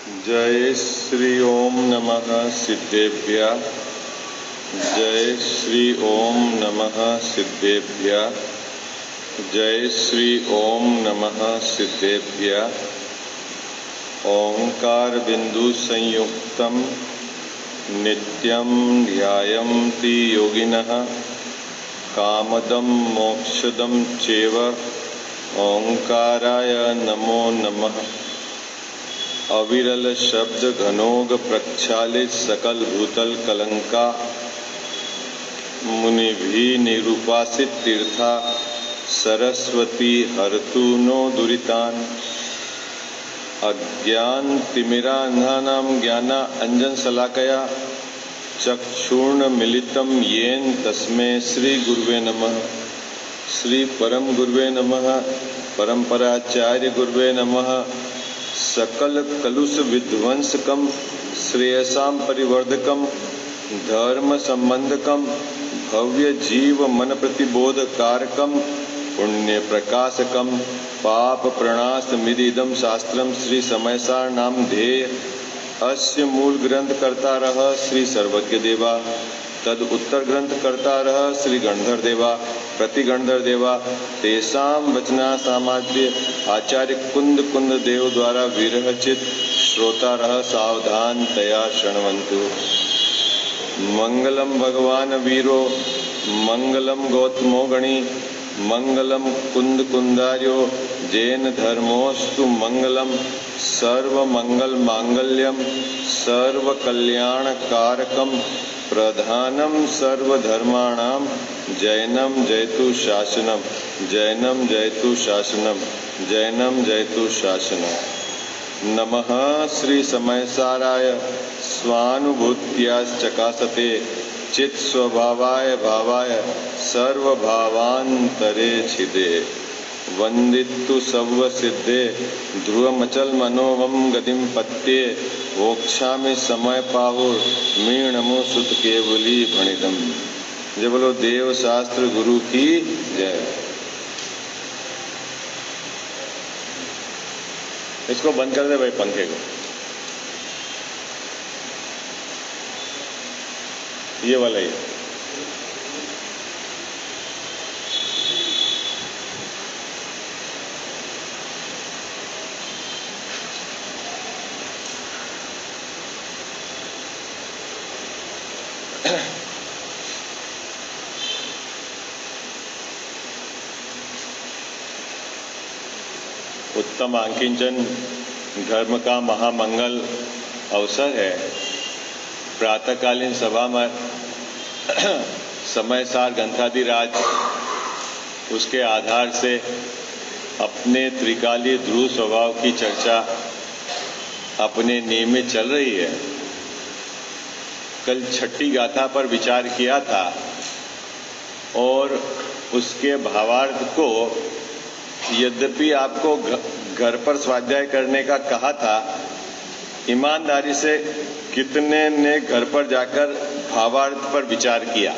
जय श्री ओम नमः सिद्धेभ्यः। जय श्री ओम नमः सिद्धेभ्यः। जय श्री ओम नमः सिद्धेभ्यः। ओंकार बिंदु संयुक्तम नित्यं ध्यायन्ति योगिनः कामदं मोक्षदं चैव। ओंकाराय नमो नमः। अविरल शब्द घनोग प्रक्षालित सकल भूतल कलंका मुनि भी निरूपासित तीर्था सरस्वती हरतु नो दुरितान। अज्ञान तिमिरान्धानां ज्ञाना अंजन शलाकया चक्षुर्ण मिलितं येन तस्मै श्री गुरुवे नमः। श्री परम गुरुवे नमः। परंपराचार्य गुरुवे नमः। सकल कलुष विध्वंसकम श्रेयसाम परिवर्धकम धर्म संबंधकम भव्य जीव मन प्रतिबोध कारकम पुण्य प्रकाशकम पाप प्रणाश मिदिदम शास्त्रम श्री समयसार नाम ध्येय अस्य मूल ग्रंथ करता रह श्री सर्वज्ञ देवा। तद उत्तर ग्रंथ करता रह श्री गणधर देवा। प्रति गणधर देवा तेसाम वचना सामाद्य आचार्य कुंद कुंद देव द्वारा विरहचित श्रोता रह सावधान तया शृण्वन्तु। मंगलम भगवान वीरो मंगलम गौतमो गणी मंगलम कुंद कुंदार्यो जैन धर्मोस्तु मंगलम सर्व मंगल मांगल्यम सर्व कल्याण कारकम प्रधानम सर्वधर्माणाम जैनम जयतु शासनम जैनम जयतु शासनम जैनम जयतु शासनम। नमः श्री समयसाराय स्वानुभूत्याश्चकासते चित् स्वभावाय भावाय सर्वभावान्तरे छिदे। वंदितु सव्व सिद्धे ध्रुवमचल मनोवम गतिम पत्ये वोक्षामि समय पाहुर मीणमो सुत केवली भणिदम। जय बोलो देव शास्त्र गुरु की जय। इसको बंद कर दे भाई पंखे को। ये वाला ही उत्तम आंकिंचन धर्म का महामंगल अवसर है। प्रातःकालीन सभा में समयसार ग्रंथाधिराज उसके आधार से अपने त्रिकालीय ध्रुव स्वभाव की चर्चा अपने नियमित चल रही है। कल छठी गाथा पर विचार किया था और उसके भावार्थ को यद्यपि आपको घर पर स्वाध्याय करने का कहा था, ईमानदारी से कितने ने घर पर जाकर भावार्थ पर विचार किया?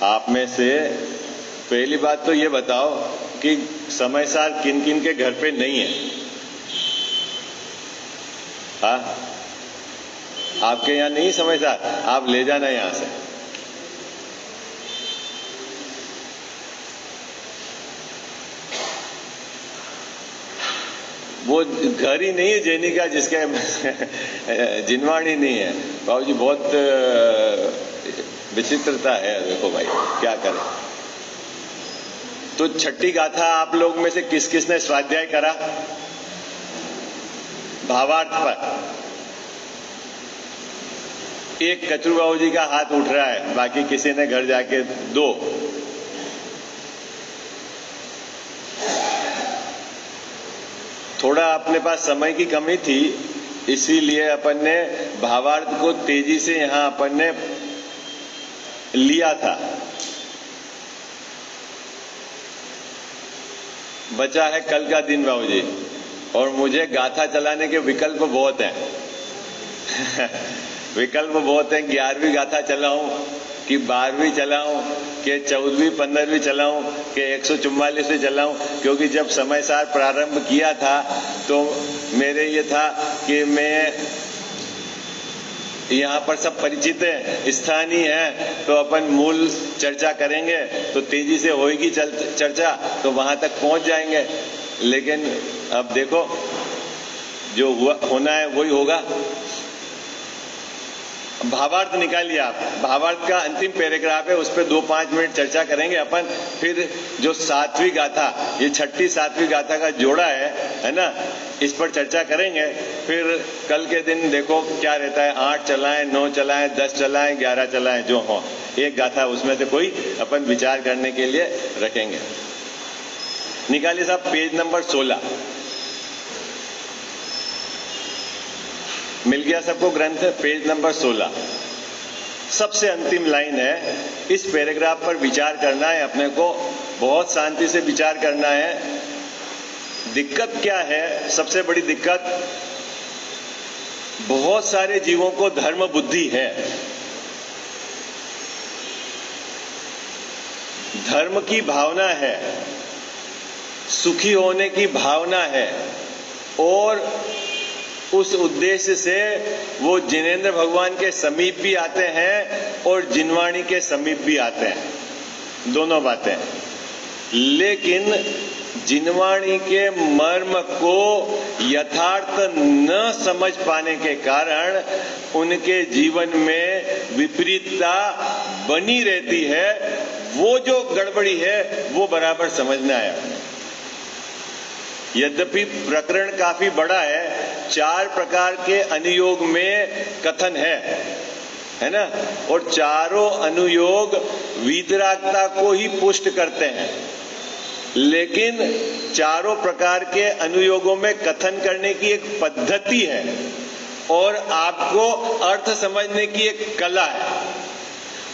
आप में से पहली बात तो ये बताओ कि समयसार किन किन के घर पे नहीं है? हाँ, आपके यहाँ नहीं समयसार? आप ले जाना यहां से। वो घर ही नहीं है जैनी का जिसके जिनवाणी नहीं है। बाबूजी बहुत विचित्रता है। देखो भाई क्या करें। तो छठी गाथा आप लोग में से किस किस ने स्वाध्याय करा भावार्थ पर? एक कचरू बाबूजी का हाथ उठ रहा है, बाकी किसी ने घर जाके दो। थोड़ा अपने पास समय की कमी थी, इसीलिए अपन ने भावार्थ को तेजी से यहां अपन ने लिया था। बचा है कल का दिन बाबूजी, और मुझे गाथा चलाने के विकल्प बहुत हैं। विकल्प बहुत हैं। 11वीं गाथा चलाऊं कि 12वीं चलाऊं कि 14वीं 15वीं चलाऊं कि 144वीं चलाऊं, क्योंकि जब समयसार प्रारंभ किया था तो मेरे ये था कि मैं यहाँ पर सब परिचित है, स्थानीय है, तो अपन मूल चर्चा करेंगे तो तेजी से होगी चर्चा, तो वहां तक पहुंच जाएंगे। लेकिन अब देखो जो होना है वही होगा। भावार्थ निकालिए आप, भावार्थ का अंतिम पैराग्राफ है, उस पर 2-5 मिनट चर्चा करेंगे अपन। फिर जो 7वीं गाथा, ये 6ठी 7वीं गाथा का जोड़ा है ना, इस पर चर्चा करेंगे। फिर कल के दिन देखो क्या रहता है, 8 चलाएं, 9 चलाएं, 10 चलाएं, 11 चलाएं, जो हो एक गाथा उसमें से कोई अपन विचार करने के लिए रखेंगे। निकालिए साहब पेज नंबर 16। मिल गया सबको ग्रंथ, पेज नंबर 16। सबसे अंतिम लाइन है। इस पैराग्राफ पर विचार करना है अपने को, बहुत शांति से विचार करना है। दिक्कत क्या है? सबसे बड़ी दिक्कत, बहुत सारे जीवों को धर्म बुद्धि है, धर्म की भावना है, सुखी होने की भावना है, और उस उद्देश्य से वो जिनेंद्र भगवान के समीप भी आते हैं और जिनवाणी के समीप भी आते हैं, दोनों बातें। लेकिन जिनवाणी के मर्म को यथार्थ न समझ पाने के कारण उनके जीवन में विपरीतता बनी रहती है। वो जो गड़बड़ी है वो बराबर समझना है। यद्यपि प्रकरण काफी बड़ा है, 4 प्रकार के अनुयोग में कथन है ना, और चारों अनुयोग वीतरागता को ही पुष्ट करते हैं। लेकिन चारों प्रकार के अनुयोगों में कथन करने की एक पद्धति है और आपको अर्थ समझने की एक कला है।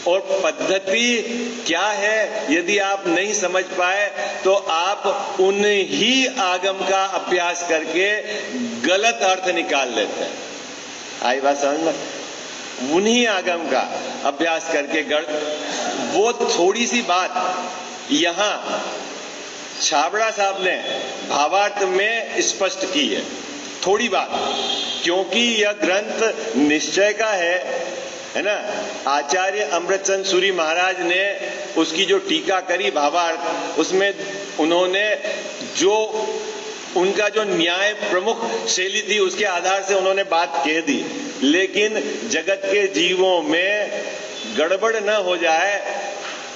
और पद्धति क्या है यदि आप नहीं समझ पाए तो आप उन्हीं आगम का अभ्यास करके गलत अर्थ निकाल लेते हैं। आई बात समझ में? उन्हीं आगम का अभ्यास करके वो थोड़ी सी बात यहां छाबड़ा साहब ने भावार्थ में स्पष्ट की है, थोड़ी बात, क्योंकि यह ग्रंथ निश्चय का है ना। आचार्य अमृतचंद सूरी महाराज ने उसकी जो टीका करी भावार्थ, उसमें उन्होंने जो उनका जो न्याय प्रमुख शैली थी उसके आधार से उन्होंने बात कह दी। लेकिन जगत के जीवों में गड़बड़ न हो जाए,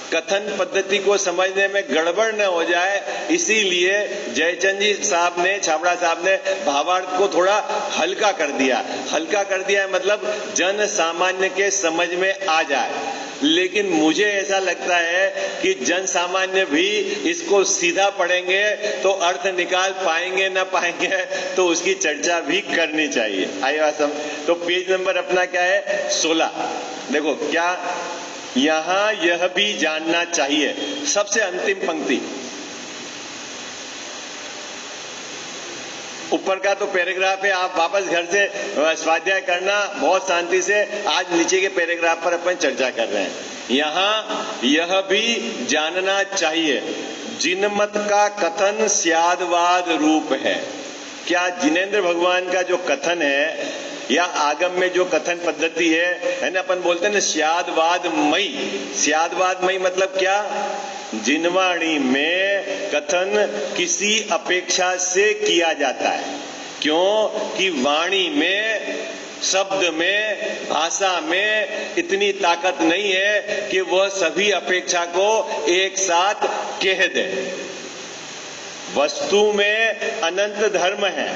कथन पद्धति को समझने में गड़बड़ न हो जाए, इसीलिए जयचंद जी साहब ने, छाबड़ा साहब ने भावार्थ को थोड़ा हल्का कर दिया। हल्का कर दिया है मतलब जन सामान्य के समझ में आ जाए। लेकिन मुझे ऐसा लगता है कि जन सामान्य भी इसको सीधा पढ़ेंगे तो अर्थ निकाल पाएंगे ना पाएंगे, तो उसकी चर्चा भी करनी चाहिए। आई बात समझ? तो पेज नंबर अपना क्या है? 16। देखो क्या यहां यह भी जानना चाहिए, सबसे अंतिम पंक्ति, ऊपर का तो पैराग्राफ है, आप वापस घर से स्वाध्याय करना बहुत शांति से। आज नीचे के पैराग्राफ पर अपन चर्चा कर रहे हैं। यहां यह भी जानना चाहिए, जिनमत का कथन स्यादवाद रूप है। क्या जिनेंद्र भगवान का जो कथन है या आगम में जो कथन पद्धति है ना, अपन बोलते हैं ना स्यादवादमयी। स्यादवादमयी मतलब क्या? जिनवाणी में कथन किसी अपेक्षा से किया जाता है। क्यों? कि वाणी में, शब्द में, भाषा में इतनी ताकत नहीं है कि वह सभी अपेक्षा को एक साथ कह दे। वस्तु में अनंत धर्म है,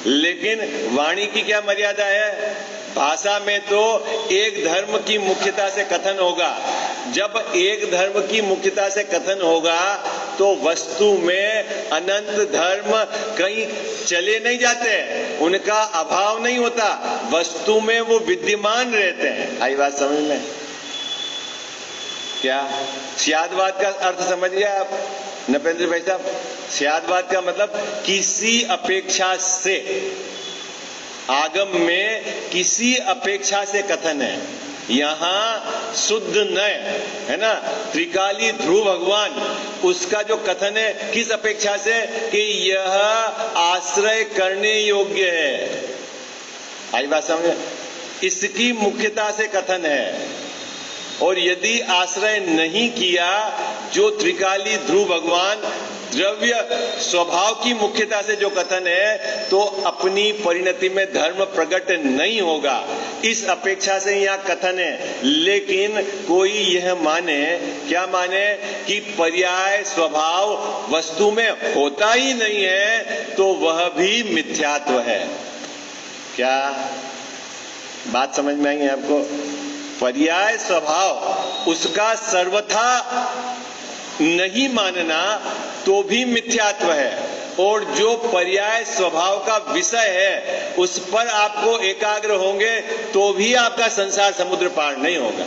लेकिन वाणी की क्या मर्यादा है? भाषा में तो एक धर्म की मुख्यता से कथन होगा। जब एक धर्म की मुख्यता से कथन होगा तो वस्तु में अनंत धर्म कहीं चले नहीं जाते, उनका अभाव नहीं होता, वस्तु में वो विद्यमान रहते हैं। आई बात समझ में? क्या स्यादवाद का अर्थ समझ गया आप नपेंद्र भाई साहब? स्यादवाद का मतलब किसी अपेक्षा से, आगम में किसी अपेक्षा से कथन है। यहां शुद्ध नय है ना, त्रिकाली ध्रुव भगवान, उसका जो कथन है किस अपेक्षा से कि यह आश्रय करने योग्य है। आई बात समझ, इसकी मुख्यता से कथन है। और यदि आश्रय नहीं किया, जो त्रिकाली ध्रुव भगवान द्रव्य स्वभाव की मुख्यता से जो कथन है, तो अपनी परिणति में धर्म प्रकट नहीं होगा, इस अपेक्षा से यहां कथन है। लेकिन कोई यह माने, क्या माने कि पर्याय स्वभाव वस्तु में होता ही नहीं है, तो वह भी मिथ्यात्व है। क्या बात समझ में आई है आपको? पर्याय स्वभाव उसका सर्वथा नहीं मानना तो भी मिथ्यात्व है, और जो पर्याय स्वभाव का विषय है उस पर आपको एकाग्र होंगे तो भी आपका संसार समुद्र पार नहीं होगा।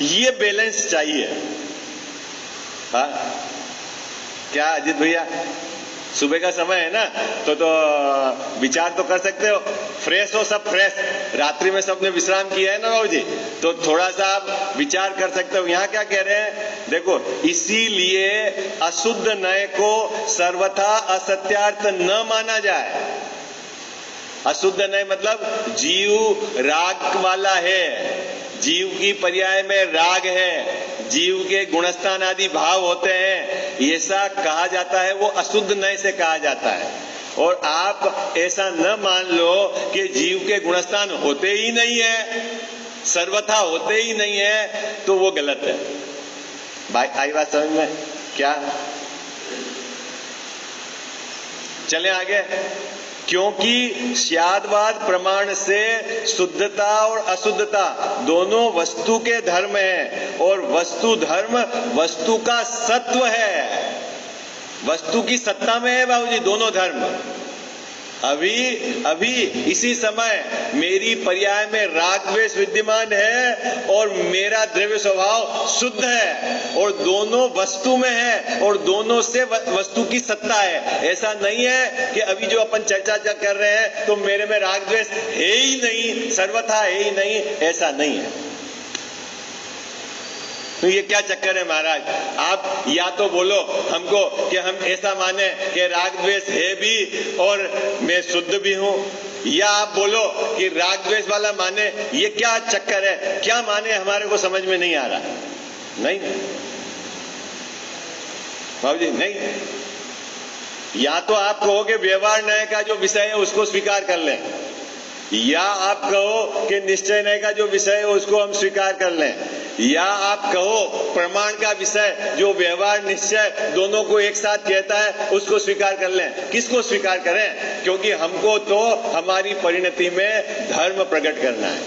ये बैलेंस चाहिए। हाँ क्या अजीत भैया, सुबह का समय है ना, तो विचार तो कर सकते हो, फ्रेश हो, सब फ्रेश, रात्रि में सबने विश्राम किया है ना बाबू जी, तो थोड़ा सा आप विचार कर सकते हो। यहाँ क्या कह रहे हैं, देखो, इसीलिए अशुद्ध नय को सर्वथा असत्यार्थ न माना जाए। अशुद्ध नय मतलब जीव राग वाला है, जीव की पर्याय में राग है, जीव के गुणस्थान आदि भाव होते हैं, ऐसा कहा जाता है, वो अशुद्ध नय से कहा जाता है। और आप ऐसा न मान लो कि जीव के गुणस्थान होते ही नहीं है, सर्वथा होते ही नहीं है, तो वो गलत है। भाई आई बात समझ में? क्या चले आगे, क्योंकि स्यादवाद प्रमाण से शुद्धता और अशुद्धता दोनों वस्तु के धर्म है, और वस्तु धर्म वस्तु का सत्व है, वस्तु की सत्ता में है बाबूजी दोनों धर्म। अभी इसी समय मेरी पर्याय में राग द्वेष विद्यमान है और मेरा द्रव्य स्वभाव शुद्ध है, और दोनों वस्तु में है और दोनों से वस्तु की सत्ता है। ऐसा नहीं है कि अभी जो अपन चर्चा कर रहे हैं तो मेरे में राग द्वेष है ही नहीं, सर्वथा है ही नहीं, ऐसा नहीं है। तो ये क्या चक्कर है महाराज? आप या तो बोलो हमको कि हम ऐसा माने कि राग द्वेष है भी और मैं शुद्ध भी हूं, या आप बोलो कि राग द्वेष वाला माने। ये क्या चक्कर है? क्या माने हमारे को समझ में नहीं आ रहा। नहीं बाबू जी, नहीं। या तो आप कहो कि व्यवहार न्याय का जो विषय है उसको स्वीकार कर लें, या आप कहो कि निश्चय न्याय का जो विषय है उसको हम स्वीकार कर लें, या आप कहो प्रमाण का विषय जो व्यवहार निश्चय दोनों को एक साथ कहता है उसको स्वीकार कर लें। किसको स्वीकार करें? क्योंकि हमको तो हमारी परिणति में धर्म प्रकट करना है।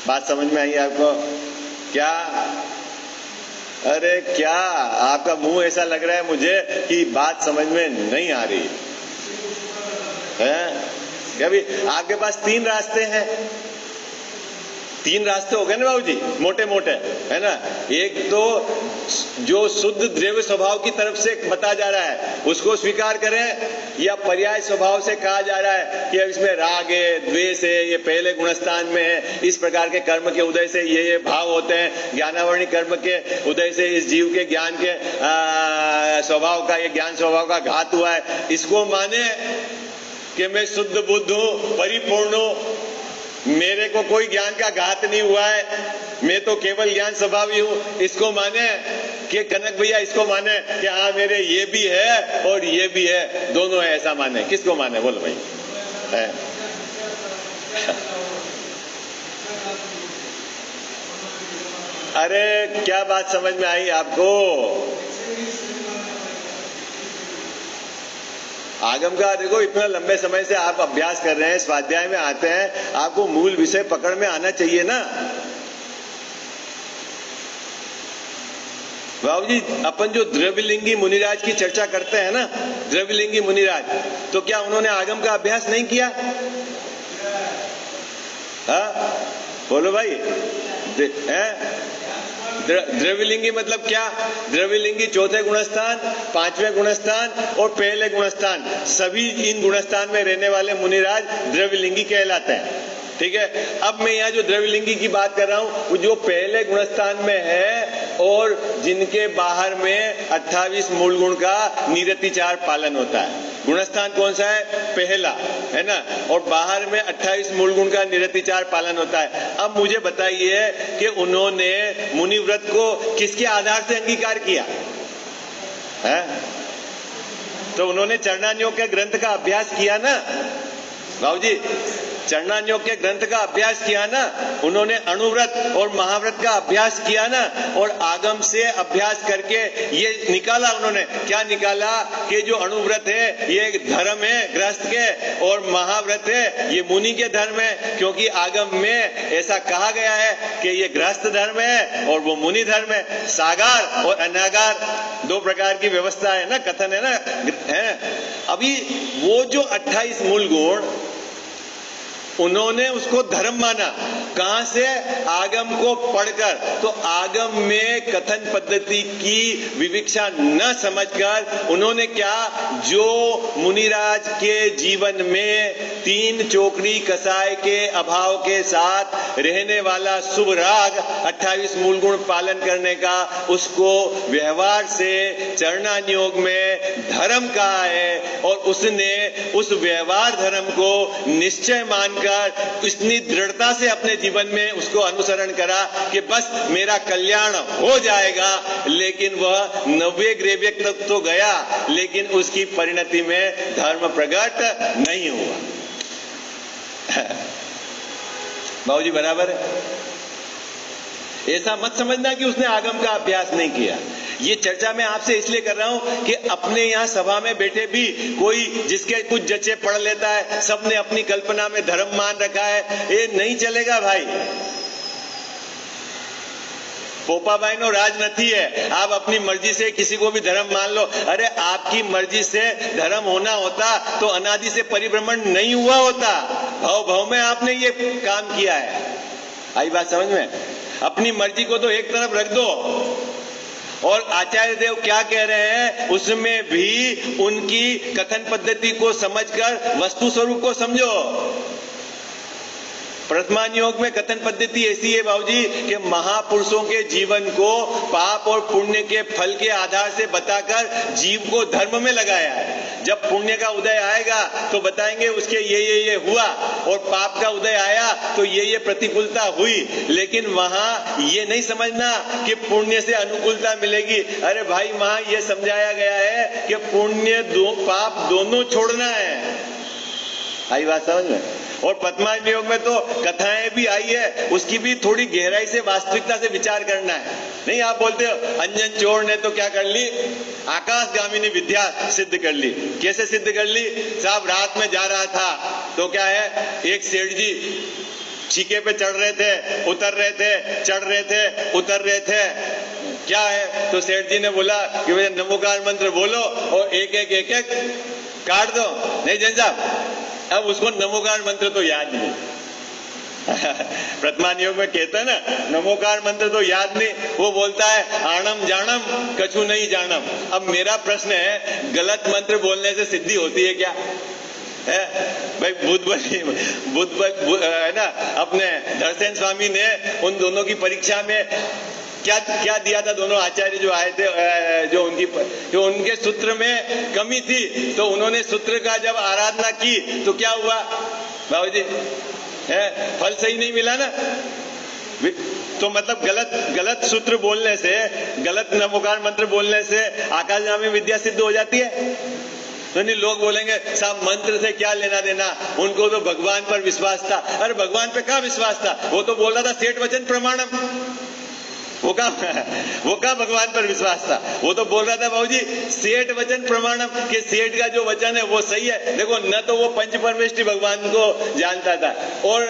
बात समझ में आई आपको? क्या अरे क्या आपका मुंह ऐसा लग रहा है मुझे कि बात समझ में नहीं आ रही है? कभी आपके पास 3 रास्ते हैं, 3 रास्ते हो गए ना बाबू जी, मोटे मोटे, है ना। एक तो जो शुद्ध द्रव्य स्वभाव की तरफ से बता जा रहा है उसको स्वीकार करें, या पर्याय स्वभाव से कहा जा रहा है कि इसमें राग है, द्वेष है, ये पहले गुणस्थान में है, इस प्रकार के कर्म के उदय से ये भाव होते हैं, ज्ञानावरणी कर्म के उदय से इस जीव के ज्ञान के स्वभाव का, ये ज्ञान स्वभाव का घात हुआ है। इसको माने कि मैं शुद्ध बुद्ध हूं, परिपूर्ण हूं, मेरे को कोई ज्ञान का घात नहीं हुआ है, मैं तो केवल ज्ञान स्वभावी हूं। इसको माने कि कनक भैया इसको माने कि हाँ मेरे ये भी है और ये भी है, दोनों है, ऐसा माने। किसको माने बोलो भाई? है अरे क्या बात समझ में आई आपको? आगम का देखो, इतना लंबे समय से आप अभ्यास कर रहे हैं, स्वाध्याय में आते हैं, आपको मूल विषय पकड़ में आना चाहिए ना बाबू जी। अपन जो द्रव्यलिंगी मुनिराज की चर्चा करते हैं ना, द्रव्यलिंगी मुनिराज, तो क्या उन्होंने आगम का अभ्यास नहीं किया? हाँ बोलो भाई, द्रव्यलिंगी मतलब क्या? द्रव्यलिंगी चौथे गुणस्थान, पांचवें गुणस्थान और पहले गुणस्थान, सभी इन गुणस्थान में रहने वाले मुनिराज द्रव्यलिंगी कहलाते हैं। ठीक है, अब मैं यहाँ जो द्रव्यलिंगी की बात कर रहा हूँ वो जो पहले गुणस्थान में है और जिनके बाहर में 28 मूल गुण का निरतिचार पालन होता है। गुणस्थान कौन सा है? पहला, है ना, और बाहर में 28 मूल गुण का निरतिचार पालन होता है। अब मुझे बताइए कि उन्होंने मुनि व्रत को किसके आधार से अंगीकार किया है? तो उन्होंने चरणान्योग के ग्रंथ का अभ्यास किया ना भाव जी, चरणान्योग के ग्रंथ का अभ्यास किया ना, उन्होंने अणुव्रत और महाव्रत का अभ्यास किया ना, और आगम से अभ्यास करके ये निकाला। उन्होंने क्या निकाला कि जो अणुव्रत है ये धर्म है गृहस्थ के, और महाव्रत है ये मुनि के धर्म है, क्योंकि आगम में ऐसा कहा गया है कि ये गृहस्थ धर्म है और वो मुनि धर्म है। सागार और अनागार दो प्रकार की व्यवस्था है ना, कथन है ना, है। अभी वो जो 28 मूल गुण उन्होंने उसको धर्म माना, कहां से? आगम को पढ़कर। तो आगम में कथन पद्धति की विविक्षा न समझकर उन्होंने क्या, जो मुनिराज के जीवन में 3 चोकड़ी कसाय के अभाव के साथ रहने वाला शुभ राग 28 मूल गुण पालन करने का, उसको व्यवहार से चरणान्योग में धर्म कहा है, और उसने उस व्यवहार धर्म को निश्चय मानकर इतनी दृढ़ता से अपने जीवन में उसको अनुसरण करा कि बस मेरा कल्याण हो जाएगा। लेकिन वह 90 ग्रेव्य तक तो गया, लेकिन उसकी परिणति में धर्म प्रकट नहीं हुआ। बाबूजी बराबर है? ऐसा मत समझना कि उसने आगम का अभ्यास नहीं किया। ये चर्चा मैं आपसे इसलिए कर रहा हूं कि अपने यहाँ सभा में बैठे भी कोई जिसके कुछ जचे पढ़ लेता है, सबने अपनी कल्पना में धर्म मान रखा है, ये नहीं चलेगा भाई। पोपाबाई नो राज नहीं है, आप अपनी मर्जी से किसी को भी धर्म मान लो। अरे आपकी मर्जी से धर्म होना होता तो अनादि से परिभ्रमण नहीं हुआ होता। भाव भाव में आपने ये काम किया है। आई बात समझ में? अपनी मर्जी को तो एक तरफ रख दो, और आचार्य देव क्या कह रहे हैं उसमें भी उनकी कथन पद्धति को समझकर वस्तु स्वरूप को समझो। प्रथमान योग में कथन पद्धति ऐसी है बाबूजी कि महापुरुषों के जीवन को पाप और पुण्य के फल के आधार से बताकर जीव को धर्म में लगाया है। जब पुण्य का उदय आएगा तो बताएंगे उसके ये हुआ, और पाप का उदय आया तो ये प्रतिकूलता हुई। लेकिन वहां ये नहीं समझना कि पुण्य से अनुकूलता मिलेगी। अरे भाई वहां ये समझाया गया है कि पुण्य पाप दोनों छोड़ना है। आई बात समझ में? और पद्मावती योग में तो कथाएं भी आई है, उसकी भी थोड़ी गहराई से वास्तविकता से विचार करना है। नहीं आप बोलते हो अंजन चोर ने तो क्या कर ली, आकाशगामिनी विद्या सिद्ध कर ली। कैसे सिद्ध कर ली? साहब रात में जा रहा था तो क्या है, एक सेठ जी छीके पे चढ़ रहे थे, उतर रहे थे, चढ़ रहे थे, उतर रहे थे। क्या है? तो सेठ जी ने बोला कि भैया नमोकार मंत्र बोलो और एक एक काट दो। नहीं जन साहब, अब उसको नमोकार मंत्र तो याद नहीं। प्रथमान योग में कहता है ना, नमोकार मंत्र तो याद नहीं, वो बोलता है आणम जाणम कछु नहीं जानम। अब मेरा प्रश्न है, गलत मंत्र बोलने से सिद्धि होती है क्या? है भाई, बुद्ध है ना, अपने धरसेन स्वामी ने उन दोनों की परीक्षा में क्या दिया था? दोनों आचार्य जो आए थे, जो उनके सूत्र में कमी थी, तो उन्होंने सूत्र का जब आराधना की तो क्या हुआ बाबूजी? फल सही नहीं मिला ना। तो मतलब गलत सूत्र बोलने से, गलत नमोकार मंत्र बोलने से आकाशगामी विद्या सिद्ध हो जाती है? तो नहीं, लोग बोलेंगे साहब मंत्र से क्या लेना देना, उनको तो भगवान पर विश्वास था। अरे भगवान पे क्या विश्वास था? वो तो बोल रहा था सेठ वचन प्रमाणम। वो का भगवान पर विश्वास था? वो तो बोल रहा था बाबूजी सेठ वचन प्रमाणम, कि सेठ का जो वचन है वो सही है। देखो, न तो वो पंच परमेष्टि भगवान को जानता था, और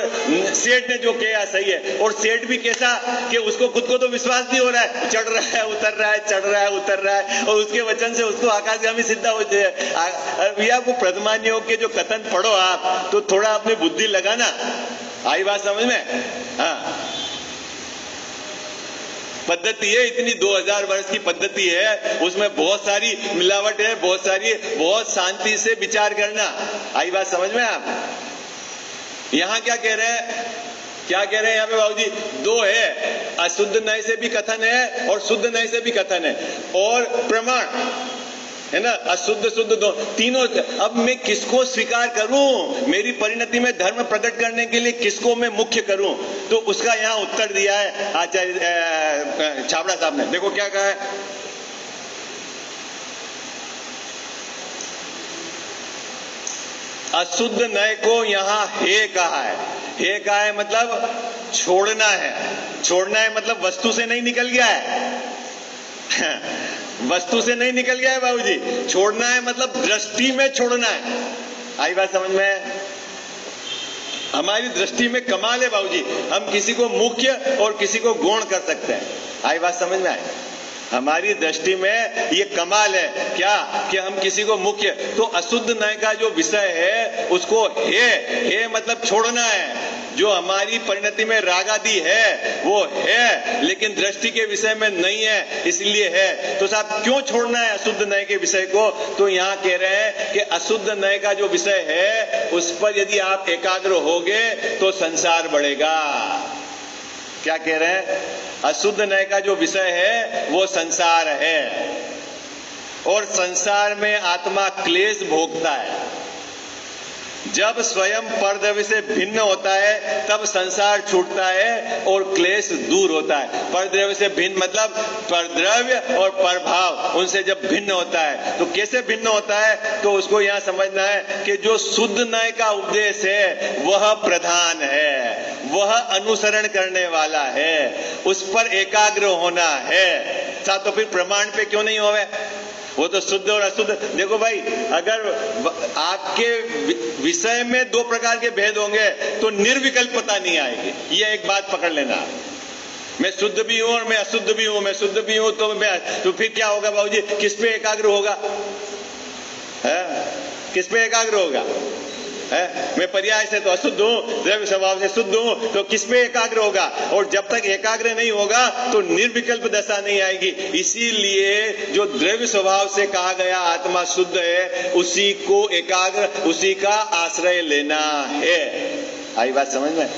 सेठ ने जो किया सही है। और सेठ भी कैसा कि उसको खुद को तो विश्वास नहीं हो रहा है, चढ़ रहा है उतर रहा है, चढ़ रहा है उतर रहा है, और उसके वचन से उसको आकाशगामी सिद्धा होती है। भैया वो प्रथमान योग के जो कथन पढ़ो आप, तो थोड़ा अपनी बुद्धि लगाना। आई बात समझ में? हाँ पद्धति है, इतनी 2000 वर्ष की पद्धति है, उसमें बहुत सारी मिलावट है, बहुत शांति से विचार करना। आई बात समझ में आप? यहां क्या कह रहे हैं, क्या कह रहे हैं यहाँ पे बाबूजी? दो है, अशुद्ध नय से भी कथन है और शुद्ध नय से भी कथन है, और प्रमाण है ना, अशुद्ध शुद्ध दो तीनों। अब मैं किसको स्वीकार करूं? मेरी परिणति में धर्म प्रकट करने के लिए किसको मैं मुख्य करूं? तो उसका यहाँ उत्तर दिया है आचार्य छाबड़ा साहब ने। देखो क्या कहा है, अशुद्ध नय को यहाँ हे कहा है। हे कहा है मतलब छोड़ना है। छोड़ना है मतलब वस्तु से नहीं निकल गया है वस्तु से नहीं निकल गया है बाबूजी। छोड़ना है मतलब दृष्टि में छोड़ना है। आई बात समझ में? हमारी दृष्टि में कमाल है बाबूजी, हम किसी को मुख्य और किसी को गौण कर सकते हैं। आई बात समझ में आए? हमारी दृष्टि में ये कमाल है क्या कि हम किसी को मुख्य। तो अशुद्ध नय का जो विषय है उसको हे मतलब छोड़ना है। जो हमारी परिणति में राग आदि है वो है, लेकिन दृष्टि के विषय में नहीं है, इसलिए है। तो साहब क्यों छोड़ना है अशुद्ध नय के विषय को? तो यहाँ कह रहे हैं कि अशुद्ध नय का जो विषय है उस पर यदि आप एकाग्र होगे तो संसार बढ़ेगा। क्या कह रहे हैं? अशुद्ध नय का जो विषय है वो संसार है, और संसार में आत्मा क्लेश भोगता है। जब स्वयं परद्रव्य से भिन्न होता है तब संसार छूटता है और क्लेश दूर होता है। परद्रव्य से भिन्न मतलब परद्रव्य और परभाव, उनसे जब भिन्न होता है तो कैसे भिन्न होता है? तो उसको यहाँ समझना है कि जो शुद्ध नय का उपदेश है वह प्रधान है, वह अनुसरण करने वाला है, उस पर एकाग्र होना है। साथ तो फिर प्रमाण पे क्यों नहीं होवे? वो तो शुद्ध और अशुद्ध। देखो भाई, अगर आपके विषय में दो प्रकार के भेद होंगे तो निर्विकल्पता नहीं आएगी। ये एक बात पकड़ लेना। मैं शुद्ध भी हूं और मैं अशुद्ध भी हूं, मैं शुद्ध भी हूं तो फिर क्या होगा बाबूजी? किस पे एकाग्र होगा? किस पे एकाग्र होगा? मैं पर्याय से तो अशुद्ध हूं, द्रव्य स्वभाव से शुद्ध हूं, तो किस पे एकाग्र होगा? और जब तक एकाग्र नहीं होगा तो निर्विकल्प दशा नहीं आएगी। इसीलिए जो द्रव्य स्वभाव से कहा गया आत्मा शुद्ध है, उसी को एकाग्र, उसी का आश्रय लेना है। आई बात समझ में?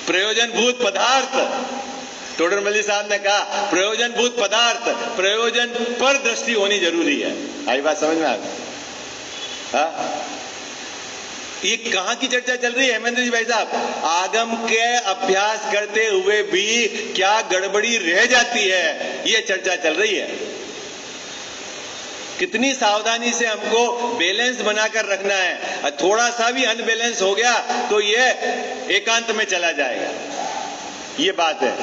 प्रयोजनभूत पदार्थ, टोडरमल्ली साहब ने कहा प्रयोजनभूत पदार्थ, प्रयोजन पर दृष्टि होनी जरूरी है। आई बात समझ में आ गई? ये कहां की चर्चा चल रही है हेमेंद्र जी भाई साहब? आगम के अभ्यास करते हुए भी क्या गड़बड़ी रह जाती है, ये चर्चा चल रही है। कितनी सावधानी से हमको बैलेंस बनाकर रखना है। थोड़ा सा भी अनबैलेंस हो गया तो ये एकांत में चला जाएगा। ये बात है,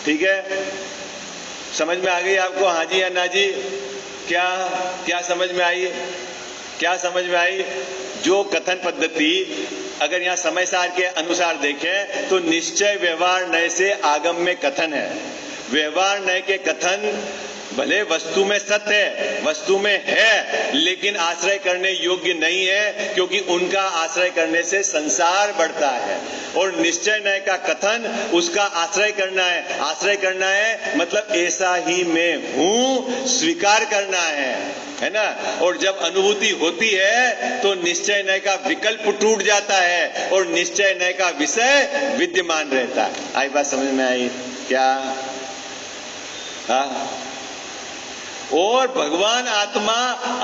ठीक है? समझ में आ गई आपको? हाँ जी या ना जी? क्या समझ में आई? क्या समझ में आई? जो कथन पद्धति अगर यहाँ समय सार के अनुसार देखें तो निश्चय व्यवहार नय से आगम में कथन है। व्यवहार नय के कथन भले वस्तु में सत्य है, वस्तु में है, लेकिन आश्रय करने योग्य नहीं है, क्योंकि उनका आश्रय करने से संसार बढ़ता है। और निश्चय नय का कथन उसका आश्रय करना है। आश्रय करना है मतलब ऐसा ही मैं हूं स्वीकार करना है ना? और जब अनुभूति होती है तो निश्चय नय का विकल्प टूट जाता है और निश्चय नय का विषय विद्यमान रहता है। आई बात समझ में आई क्या? और भगवान आत्मा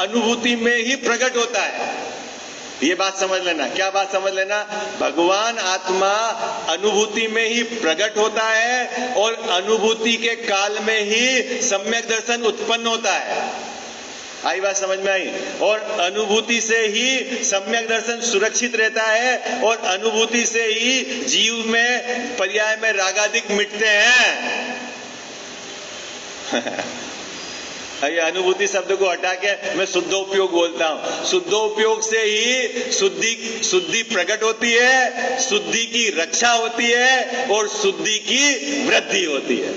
अनुभूति में ही प्रकट होता है। ये बात समझ लेना। क्या बात समझ लेना? भगवान आत्मा अनुभूति में ही प्रकट होता है और अनुभूति के काल में ही सम्यक दर्शन उत्पन्न होता है। आई बात समझ में आई? और अनुभूति से ही सम्यक दर्शन सुरक्षित रहता है और अनुभूति से ही जीव में पर्याय में रागादिक मिटते हैं। ये अनुभूति शब्द को हटा के मैं शुद्ध उपयोग बोलता हूं। शुद्ध उपयोग से ही शुद्धि प्रकट होती है, शुद्धि की रक्षा होती है और शुद्धि की वृद्धि होती है।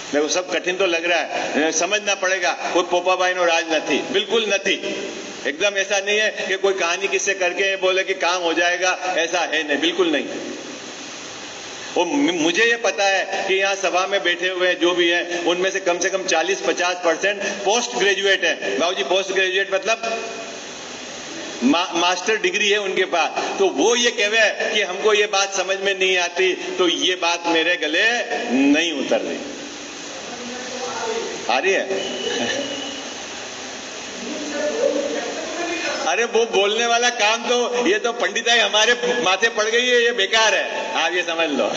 देखो सब कठिन तो लग रहा है, समझना पड़ेगा। कोई पोपाबाई नो राज नहीं, बिल्कुल नहीं। एकदम ऐसा नहीं है कि कोई कहानी किससे करके बोले कि काम हो जाएगा, ऐसा है नहीं, बिल्कुल नहीं। और मुझे ये पता है कि यहाँ सभा में बैठे हुए जो भी हैं उनमें से कम 40-50% पोस्ट ग्रेजुएट है। बाबूजी पोस्ट ग्रेजुएट मतलब मास्टर डिग्री है उनके पास। तो वो ये कहे कि हमको ये बात समझ में नहीं आती, तो ये बात मेरे गले नहीं उतर रही। आ रही है? अरे वो बोलने वाला काम तो, ये तो पंडिताई हमारे माथे पड़ गई है, ये बेकार है, आप ये समझ लो।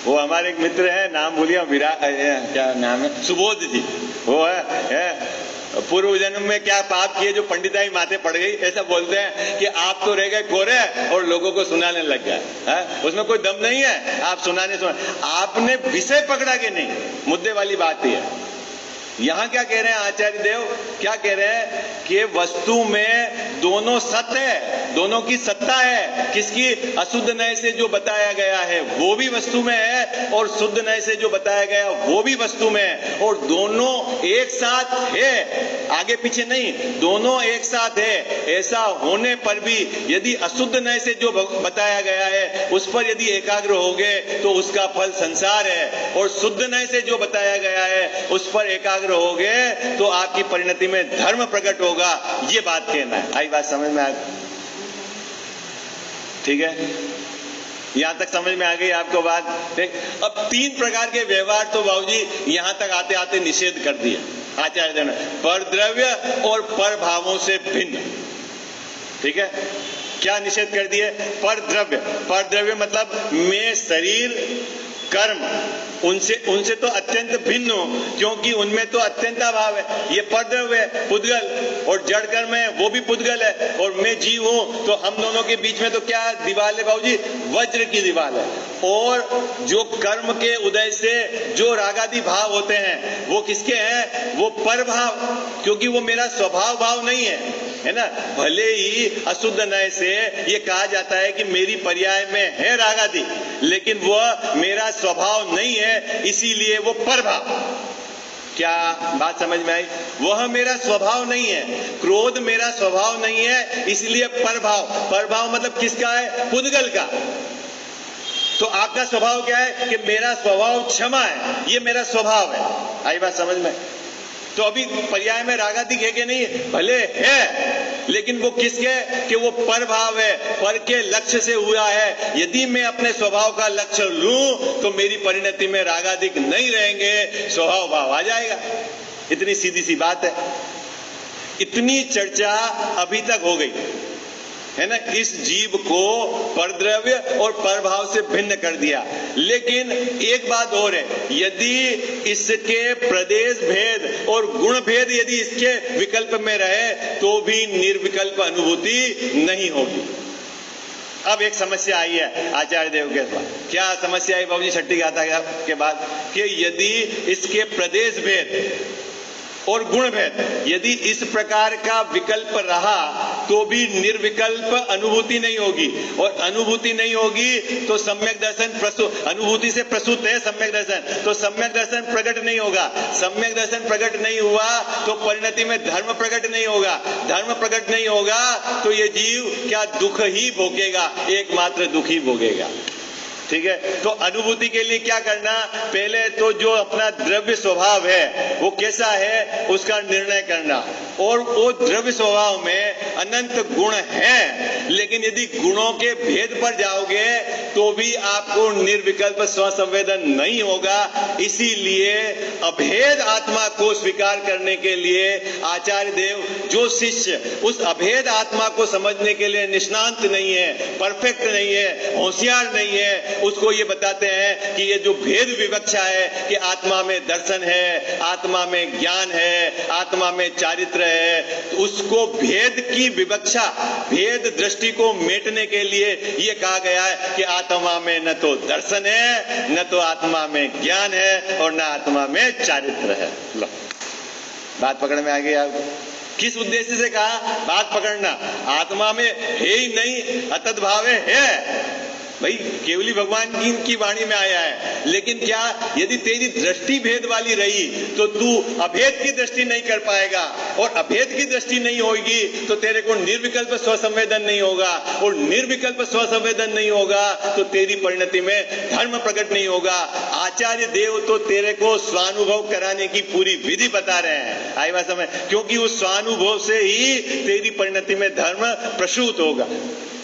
वो हमारे एक मित्र है, नाम भूलिया, क्या नाम है, सुबोध जी। वो है पूर्व जन्म में क्या पाप किए जो पंडिताई माथे पड़ गई, ऐसा बोलते हैं कि आप तो रह गए कोरे और लोगों को सुनाने लग गया। उसमें कोई दम नहीं है, आप सुना आपने विषय पकड़ा कि नहीं, मुद्दे वाली बात ही है। यहां क्या कह रहे हैं आचार्य देव, क्या कह रहे हैं कि वस्तु में दोनों सत्य है, दोनों की सत्ता है। किसकी? अशुद्ध नय से जो बताया गया है वो भी वस्तु में है, और शुद्ध नय से जो बताया गया वो भी वस्तु में है, और दोनों एक साथ है, आगे पीछे नहीं, दोनों एक साथ है। ऐसा होने पर भी यदि अशुद्ध नय से जो बताया गया है उस पर यदि एकाग्र हो गए तो उसका फल संसार है, और शुद्ध नय से जो बताया गया है उस पर एकाग्र हो गए तो आपकी परिणति में धर्म प्रकट होगा। ये बात कहना है। आई बात समझ में आ गई? ठीक है, यहां तक समझ में आ गई आपको बात? ठीक। अब 3 प्रकार के व्यवहार तो बाबूजी यहां तक आते आते निषेध कर दिए आचार्य ने, पर द्रव्य और पर भावों से भिन्न। ठीक है, क्या निषेध कर दिए? पर द्रव्य मतलब मैं शरीर कर्म उनसे तो अत्यंत भिन्न हो, क्योंकि उनमें तो अत्यंत अभाव है। ये परद्रव्य है, पुद्गल, और जड़ कर्म है वो भी पुद्गल है, और मैं जीव हूं, तो हम दोनों के बीच में तो क्या दीवार है बाबूजी? वज्र की दीवार है। और जो कर्म के उदय से जो रागादि भाव होते हैं वो किसके हैं? वो पर भाव, क्योंकि वो मेरा स्वभाव भाव नहीं है ना। भले ही अशुद्ध नय से ये कहा जाता है कि मेरी पर्याय में है रागादि, लेकिन वह मेरा स्वभाव नहीं है, इसीलिए वो परभाव। क्या बात समझ में आई? वह मेरा स्वभाव नहीं है, क्रोध मेरा स्वभाव नहीं है, इसलिए परभाव मतलब किसका है? पुद्गल का। तो आपका स्वभाव क्या है? कि मेरा स्वभाव क्षमा है, ये मेरा स्वभाव है। आई बात समझ में? तो अभी पर्याय में रागादि है कि नहीं? भले है, लेकिन वो किसके? कि वो पर भाव है, पर के लक्ष्य से हुआ है। यदि मैं अपने स्वभाव का लक्ष्य लूं तो मेरी परिणति में रागादिक नहीं रहेंगे, स्वभाव भाव आ जाएगा। इतनी सीधी सी बात है। इतनी चर्चा अभी तक हो गई है ना, इस जीव को परद्रव्य और परभाव से भिन्न कर दिया। लेकिन एक बात और है, यदि इसके प्रदेश भेद और गुण भेद यदि इसके विकल्प में रहे तो भी निर्विकल्प अनुभूति नहीं होगी। अब एक समस्या आई है आचार्य देव के पास। क्या समस्या आई बाबूजी छठी गाथा के बाद? कि यदि इसके प्रदेश भेद और गुण भेद यदि इस प्रकार का विकल्प रहा तो भी निर्विकल्प अनुभूति नहीं होगी, और अनुभूति नहीं होगी तो सम्यक दर्शन प्रस्तुत, अनुभूति से प्रस्तुत है सम्यक दर्शन, तो सम्यक दर्शन प्रकट नहीं होगा। सम्यक दर्शन प्रकट नहीं हुआ तो परिणति में धर्म प्रकट नहीं होगा। धर्म प्रकट नहीं होगा तो ये जीव क्या दुख ही भोगेगा, एकमात्र दुख ही भोगेगा। ठीक है, तो अनुभूति के लिए क्या करना? पहले तो जो अपना द्रव्य स्वभाव है वो कैसा है उसका निर्णय करना, और वो द्रव्य स्वभाव में अनंत गुण हैं, लेकिन यदि गुणों के भेद पर जाओगे तो भी आपको निर्विकल्प स्वसंवेदन नहीं होगा। इसीलिए अभेद आत्मा को स्वीकार करने के लिए आचार्य देव, जो शिष्य उस अभेद आत्मा को समझने के लिए निष्णांत नहीं है, परफेक्ट नहीं है, होशियार नहीं है, उसको ये बताते हैं कि ये जो भेद विवक्षा है कि आत्मा में दर्शन है, आत्मा में ज्ञान है, आत्मा में चारित्र है, तो उसको भेद की विवक्षा, भेद दृष्टि को मेटने के लिए ये कहा गया है कि आत्मा में न तो दर्शन है, न तो आत्मा में ज्ञान है, और न आत्मा में चारित्र है। लो, बात पकड़ में आ गई आपको? किस उद्देश्य से कहा? बात पकड़ना। आत्मा में है ही नहीं, अतद्भावे है। भाई केवली भगवान की वाणी में आया है, लेकिन क्या यदि तेरी दृष्टि भेद वाली रही तो तू अभेद की दृष्टि नहीं कर पाएगा, और अभेद की दृष्टि नहीं होगी तो तेरे को निर्विकल्प स्वसंवेदन नहीं होगा, और निर्विकल्प स्वसंवेदन नहीं होगा तो तेरी परिणति में धर्म प्रकट नहीं होगा। आचार्य देव तो तेरे को स्वानुभव कराने की पूरी विधि बता रहे हैं, आई बात समझ, क्योंकि उस स्वानुभव से ही तेरी परिणति में धर्म प्रसूत होगा।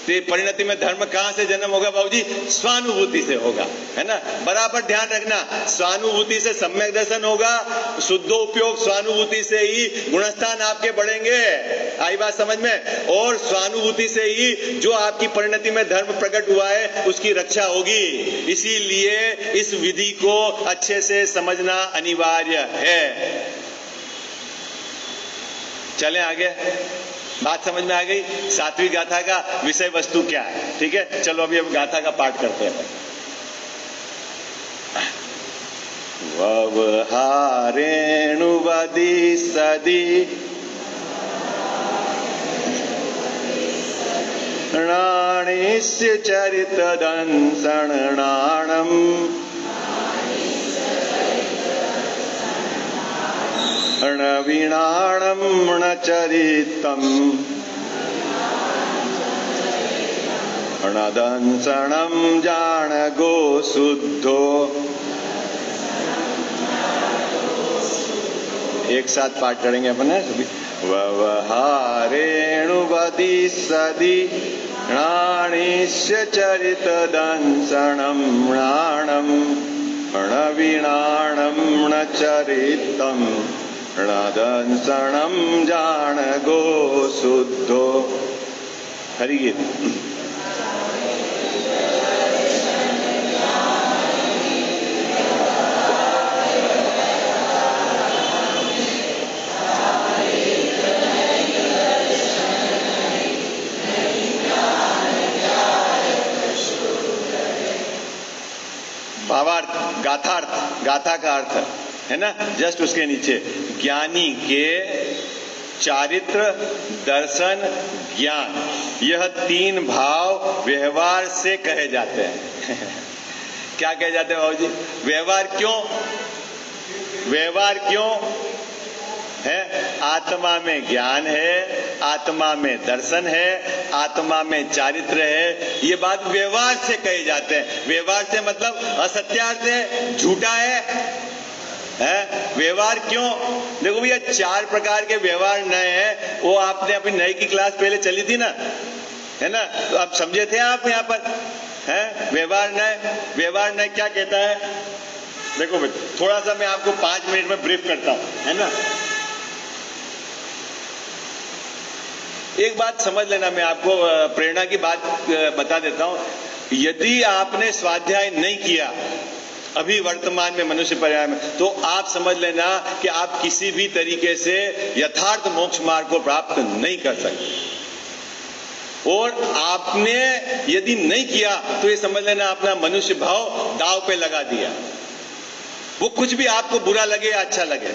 ते परिणति में धर्म कहां से जन्म होगा बाबूजी? स्वानुभूति से होगा, है ना। बराबर ध्यान रखना, स्वानुभूति से सम्यक दर्शन होगा, शुद्धोपयोग स्वानुभूति से ही गुणस्थान आपके बढ़ेंगे, आई बात समझ में, और स्वानुभूति से ही जो आपकी परिणति में धर्म प्रकट हुआ है उसकी रक्षा होगी। इसीलिए इस विधि को अच्छे से समझना अनिवार्य है। चलें आगे, बात समझ में आ गई? 7वीं गाथा का विषय वस्तु क्या है, ठीक है। चलो अभी अब गाथा का पाठ करते हैं। ववहारेणुवदी सदी णाणिस्य चरितदंसणाणम् णवीणाणं णचरितम् णदंसणं जाणगो शुद्धो। एक साथ पाठ करेंगे अपन सभी। ववहारेणुवदी सदी णाणिस्य चरितदंसणं णाणम् णवीणाणं णचरितम् णदंसणं जाणगो शुद्धो। हरिगीत। भावार्थ, गाथार्थ, गाथा का अर्थ है ना, जस्ट उसके नीचे ज्ञानी के चारित्र, दर्शन, ज्ञान, यह 3 भाव व्यवहार से कहे जाते हैं। क्या कहे जाते हैं बाबूजी? व्यवहार क्यों? व्यवहार क्यों है? आत्मा में ज्ञान है, आत्मा में दर्शन है, आत्मा में चारित्र है, ये बात व्यवहार से कहे जाते हैं। व्यवहार से मतलब असत्यार्थ है, झूठा है। व्यवहार क्यों? देखो भैया 4 प्रकार के व्यवहार नए हैं, वो आपने अपनी नई की क्लास पहले चली थी ना, है ना, तो आप समझे थे आप यहाँ पर है। व्यवहार नए, व्यवहार नए क्या कहता है? देखो भाई थोड़ा सा मैं आपको 5 मिनट में ब्रीफ करता हूं, है ना। एक बात समझ लेना, मैं आपको प्रेरणा की बात बता देता हूं। यदि आपने स्वाध्याय नहीं किया अभी वर्तमान में मनुष्य परिवार में, तो आप समझ लेना कि आप किसी भी तरीके से यथार्थ मोक्ष मार्ग को प्राप्त नहीं कर सकते। और आपने यदि नहीं किया तो ये समझ लेना अपना मनुष्य भाव दांव पे लगा दिया। वो कुछ भी आपको बुरा लगे या अच्छा लगे,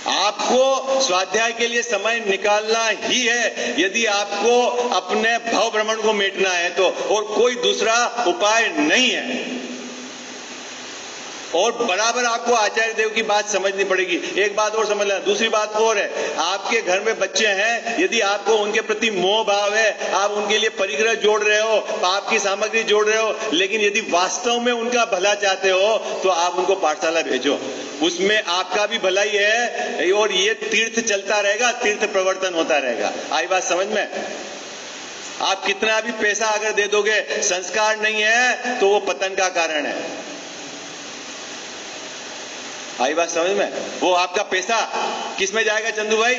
आपको स्वाध्याय के लिए समय निकालना ही है यदि आपको अपने भाव भ्रमण को मिटना है तो, और कोई दूसरा उपाय नहीं है। और बराबर आपको आचार्य देव की बात समझनी पड़ेगी। एक बात और समझ लेना, दूसरी बात और है, आपके घर में बच्चे हैं, यदि आपको उनके प्रति मोह भाव है, आप उनके लिए परिग्रह जोड़ रहे हो, पाप की सामग्री जोड़ रहे हो, लेकिन यदि वास्तव में उनका भला चाहते हो तो आप उनको पाठशाला भेजो, उसमें आपका भी भलाई है और ये तीर्थ चलता रहेगा, तीर्थ प्रवर्तन होता रहेगा। आई बात समझ में? आप कितना भी पैसा अगर दे दोगे, संस्कार नहीं है तो वो पतन का कारण है। आई बात समझ में? वो आपका पैसा किस में जाएगा चंदू भाई?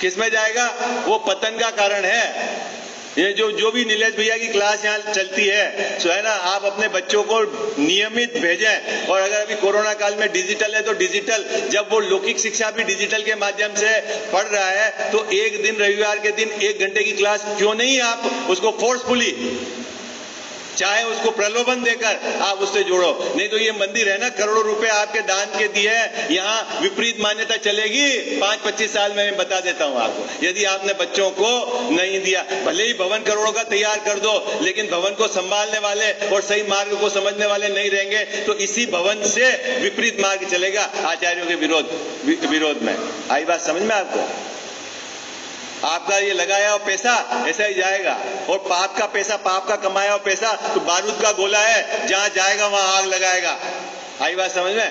किस में जाएगा? वो पतन का कारण है। ये जो भी नीलेश भैया की क्लास यहाँ चलती है, तो है ना, आप अपने बच्चों को नियमित भेजें। और अगर अभी कोरोना काल में डिजिटल है तो डिजिटल, जब वो लौकिक शिक्षा भी डिजिटल के माध्यम से पढ़ रहा है तो एक दिन रविवार के दिन 1 घंटे की क्लास क्यों नहीं आप उसको फोर्सफुली चाहे उसको प्रलोभन देकर आप उससे जोड़ो। नहीं तो ये मंदिर है ना, करोड़ों रुपए आपके दान के दिए हैं, यहाँ विपरीत मान्यता चलेगी 5-25 साल में। मैं बता देता हूं आपको, यदि आपने बच्चों को नहीं दिया, भले ही भवन करोड़ों का तैयार कर दो, लेकिन भवन को संभालने वाले और सही मार्ग को समझने वाले नहीं रहेंगे तो इसी भवन से विपरीत मार्ग चलेगा, आचार्यों के विरोध में। आई बात समझ में आपको? आपका ये लगाया हुआ पैसा ऐसा ही जाएगा, और पाप का पैसा, पाप का कमाया हुआ पैसा तो बारूद का गोला है, जहां जाएगा वहां आग लगाएगा। आई बात समझ में?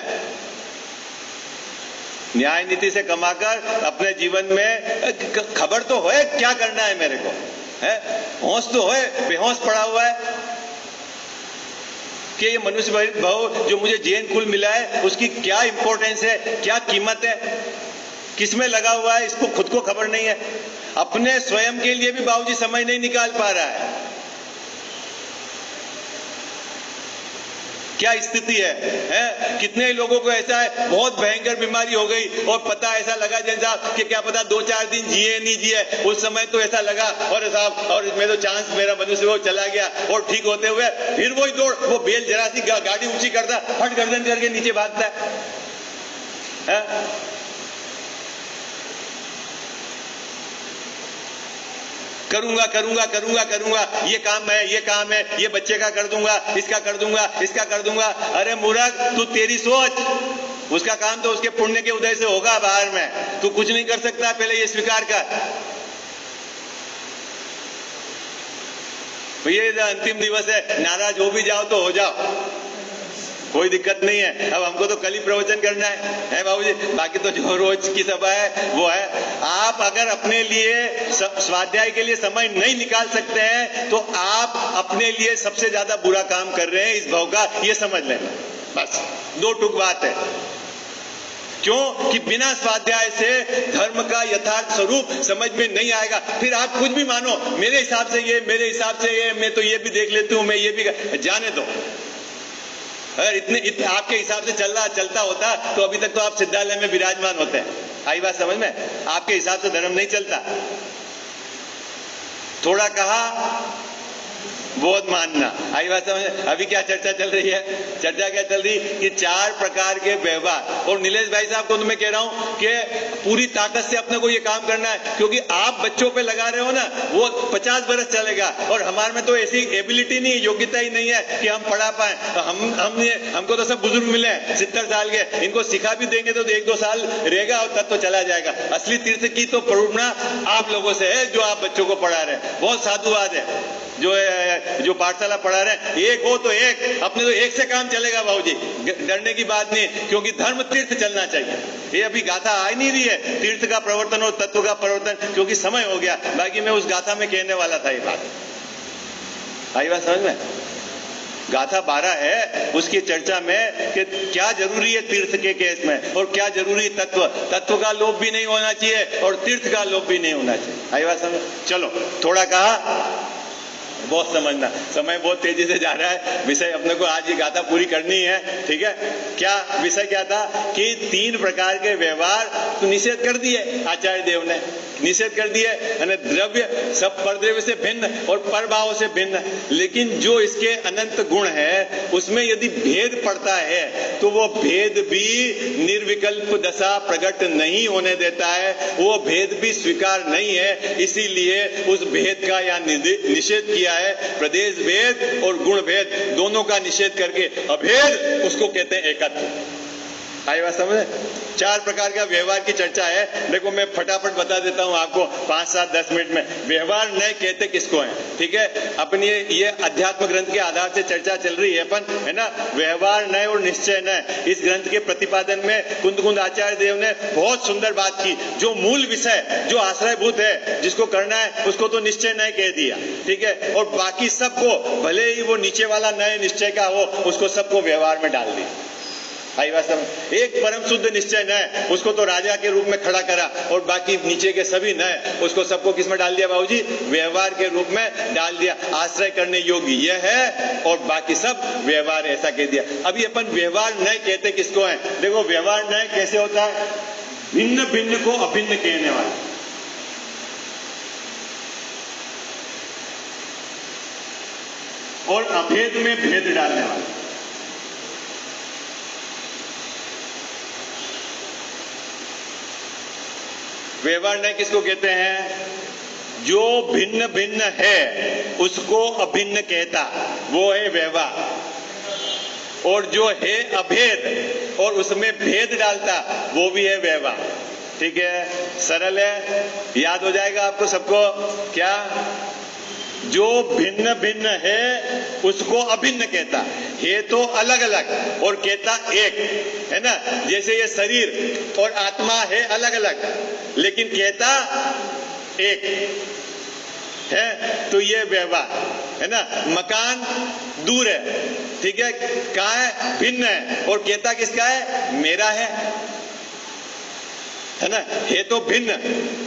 न्याय नीति से कमाकर अपने जीवन में खबर तो होए क्या करना है मेरे को, है होश तो होए, बेहोश पड़ा हुआ है कि ये मनुष्य भाव जो मुझे जैन कुल मिला है उसकी क्या इंपॉर्टेंस है, क्या कीमत है, किसमें लगा हुआ है, इसको खुद को खबर नहीं है। अपने स्वयं के लिए भी बाबूजी समय नहीं निकाल पा रहा है। क्या स्थिति है? कितने लोगों को ऐसा है, बहुत भयंकर बीमारी हो गई और पता ऐसा लगा जैन साहब कि क्या पता 2-4 दिन जिए नहीं जिए, उस समय तो ऐसा लगा और साहब और इसमें तो चांस मेरा मनुष्य वो चला गया, और ठीक होते हुए फिर वही दौड़, वो बेल जरा सी गाड़ी ऊंची करता, फट गर्दन करके नीचे भागता है। करूंगा करूंगा करूंगा करूंगा, ये काम है, ये काम है, ये बच्चे का कर दूंगा, इसका कर दूंगा, इसका कर दूंगा। अरे मूर्ख, तू तेरी सोच, उसका काम तो उसके पुण्य के उदय से होगा बाहर में, तू कुछ नहीं कर सकता, पहले ये स्वीकार कर। तो ये अंतिम दिवस है, नाराज हो भी जाओ तो हो जाओ, कोई दिक्कत नहीं है। अब हमको तो कल ही प्रवचन करना है बाबूजी, बाकी तो जो रोज की सभा है वो है। आप अगर अपने लिए स्वाध्याय के लिए समय नहीं निकाल सकते हैं तो आप अपने लिए सबसे ज्यादा बुरा काम कर रहे हैं इस भाव का, ये समझ लेना। बस 2 टूक बात है। क्यों कि बिना स्वाध्याय से धर्म का यथार्थ स्वरूप समझ में नहीं आएगा। फिर आप कुछ भी मानो, मेरे हिसाब से ये, मेरे हिसाब से ये, मैं तो ये भी देख लेती हूं, मैं ये भी, जाने दो। अगर इतने आपके हिसाब से चलता होता तो अभी तक तो आप सिद्धालय में विराजमान होते हैं। आई बात समझ में? आपके हिसाब से धर्म नहीं चलता। थोड़ा कहा बहुत मानना। आई बात समझ? अभी क्या चर्चा चल रही है? चर्चा क्या चल रही कि 4 प्रकार के व्यवहार। और नीलेश भाई साहब को तो मैं कह रहा हूं कि पूरी ताकत से अपने को ये काम करना है, क्योंकि आप बच्चों पे लगा रहे हो ना, वो 50 बरस चलेगा, और हमारे में तो ऐसी एबिलिटी नहीं है, योग्यता ही नहीं है कि हम पढ़ा पाए। तो हमको तो सब बुजुर्ग मिले हैं 70 साल के, इनको सिखा भी देंगे तो 1-2 साल रहेगा और तब तो चला जाएगा। असली तीर्थ की तो प्रेरणा आप लोगों से है, जो आप बच्चों को पढ़ा रहे हैं। बहुत साधुवाद है जो पाठशाला पढ़ा रहे हैं। एक हो तो एक, अपने तो एक से काम चलेगा बाबूजी, डरने की बात नहीं, क्योंकि धर्म तीर्थ चलना चाहिए। ये अभी गाथा आ नहीं रही है तीर्थ का प्रवर्तन और तत्व का प्रवर्तन, क्योंकि समय हो गया। बाकी मैं उस गाथा में कहने वाला था ये बात। आई बात समझ में? गाथा 12 है, उसकी चर्चा में कि क्या जरूरी है तीर्थ के केस में और क्या जरूरी तत्व का लोभ भी नहीं होना चाहिए और तीर्थ का लोभ भी नहीं होना चाहिए। आई बात समझ? चलो, थोड़ा कहा, बहुत समझना, समय बहुत तेजी से जा रहा है। विषय अपने को आज ये गाथा पूरी करनी है, ठीक है? क्या विषय क्या था कि 3 प्रकार के व्यवहार तो निषेध कर दिए आचार्य देव ने, निषेध कर दिए। द्रव्य सब परद्रव्य से भिन्न और परभाव से भिन्न, लेकिन जो इसके अनंत गुण है उसमें यदि भेद पड़ता है तो वो भेद भी निर्विकल्प दशा प्रकट नहीं होने देता है, वो भेद भी स्वीकार नहीं है। इसीलिए उस भेद का यहाँ निषेध किया है। प्रदेश भेद और गुण भेद दोनों का निषेध करके अभेद उसको कहते हैं एकत्व। आई बात समझे? 4 प्रकार का व्यवहार की चर्चा है। देखो मैं फटाफट बता देता हूं आपको 5-7-10 मिनट में। व्यवहार नए कहते किसको है, ठीक है? अपनी ये अध्यात्म ग्रंथ के आधार से चर्चा चल रही है अपन, है ना? व्यवहार नए और निश्चय नए, इस ग्रंथ के प्रतिपादन में कुंद आचार्य देव ने बहुत सुंदर बात की। जो मूल विषय, जो आश्रयभूत है, जिसको करना है उसको तो निश्चय नए कह दिया, ठीक है? और बाकी सबको, भले ही वो नीचे वाला नए निश्चय का हो, उसको सबको व्यवहार में डाल दिया। आई बात समझ? एक परम शुद्ध निश्चय नए, उसको तो राजा के रूप में खड़ा करा, और बाकी नीचे के सभी नए, उसको सबको किस में डाल दिया बाबूजी? व्यवहार के रूप में डाल दिया। आश्रय करने योग्य यह है और बाकी सब व्यवहार, ऐसा कह दिया। अभी अपन व्यवहार नए कहते किसको है? देखो व्यवहार नए कैसे होता है? भिन्न भिन्न को अभिन्न कहने वाला। और अभेद में भेद डालने वाला। व्यवहार नहीं किसको कहते हैं? जो भिन्न भिन्न है उसको अभिन्न कहता, वो है व्यवहार। और जो है अभेद और उसमें भेद डालता, वो भी है व्यवहार। ठीक है, सरल है, याद हो जाएगा आपको सबको। क्या? जो भिन्न भिन्न है उसको अभिन्न कहता है, तो अलग अलग और कहता एक, है ना। जैसे ये शरीर और आत्मा है अलग अलग, लेकिन कहता एक है, तो ये व्यवहार है ना। मकान दूर है, ठीक है, कहाँ है? भिन्न है, और कहता किसका है? मेरा है ना। है तो भिन्न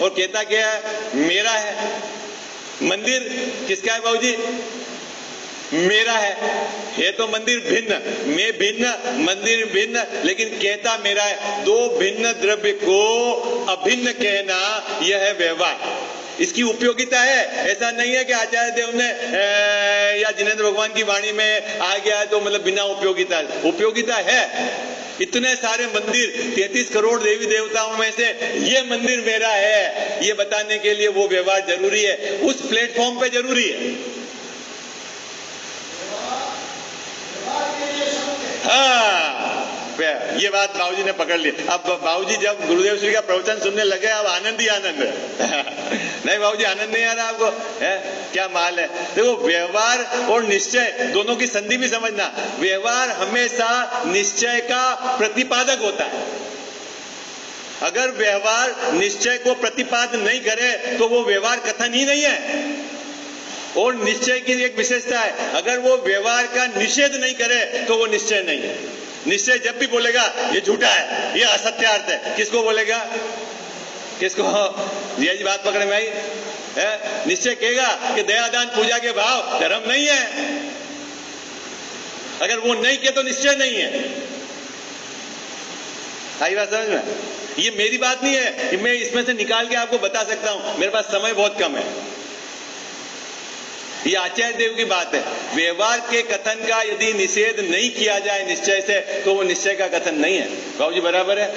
और कहता क्या है? मेरा है। मंदिर किसका है बाबूजी? मेरा है तो मंदिर भिन्न, मैं भिन्न, मंदिर भिन्न, लेकिन कहता मेरा है। दो भिन्न द्रव्य को अभिन्न कहना यह है व्यवहार। इसकी उपयोगिता है, ऐसा नहीं है कि आचार्य देव ने या जिनेंद्र भगवान की वाणी में आ गया है तो मतलब बिना उपयोगिता है। इतने सारे मंदिर, 33 करोड़ देवी देवताओं में से ये मंदिर मेरा है, ये बताने के लिए वो व्यवहार जरूरी है, उस प्लेटफॉर्म पे जरूरी है। हाँ, ये बात बाबूजी ने पकड़ ली। अब बाबूजी जब गुरुदेव श्री का प्रवचन सुनने लगे, अब आनंद ही आनंद है। नहीं बाबूजी, आनंद नहीं आ रहा आपको? है क्या माल है? देखो, व्यवहार और निश्चय दोनों की संधि भी समझना। व्यवहार हमेशा निश्चय का प्रतिपादक होता है। अगर व्यवहार निश्चय को प्रतिपादन नहीं करे तो वो व्यवहार कथन ही नहीं है। और निश्चय की एक विशेषता है, अगर वो व्यवहार का निषेध नहीं करे तो वो निश्चय नहीं है। निश्चय जब भी बोलेगा ये झूठा है, ये असत्यार्थ है, किसको बोलेगा? किसको? ये जी बात पकड़ में आई है? निश्चय कहेगा कि दयादान पूजा के भाव धर्म नहीं है। अगर वो नहीं कहे तो निश्चय नहीं है। आई बात समझ में? ये मेरी बात नहीं है कि मैं इसमें से निकाल के आपको बता सकता हूं, मेरे पास समय बहुत कम है। ये आचार्य देव की बात है। व्यवहार के कथन का यदि निषेध नहीं किया जाए निश्चय से, तो वो निश्चय का कथन नहीं है। बाबूजी बराबर है?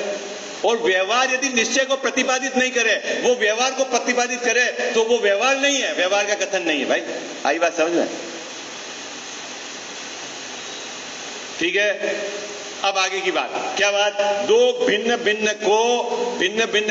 और व्यवहार यदि निश्चय को प्रतिपादित नहीं करे, वो व्यवहार को प्रतिपादित करे, तो वो व्यवहार नहीं है, व्यवहार का कथन नहीं है। भाई आई बात समझ में? ठीक है, अब आगे की बात। क्या बात? दो भिन्न भिन्न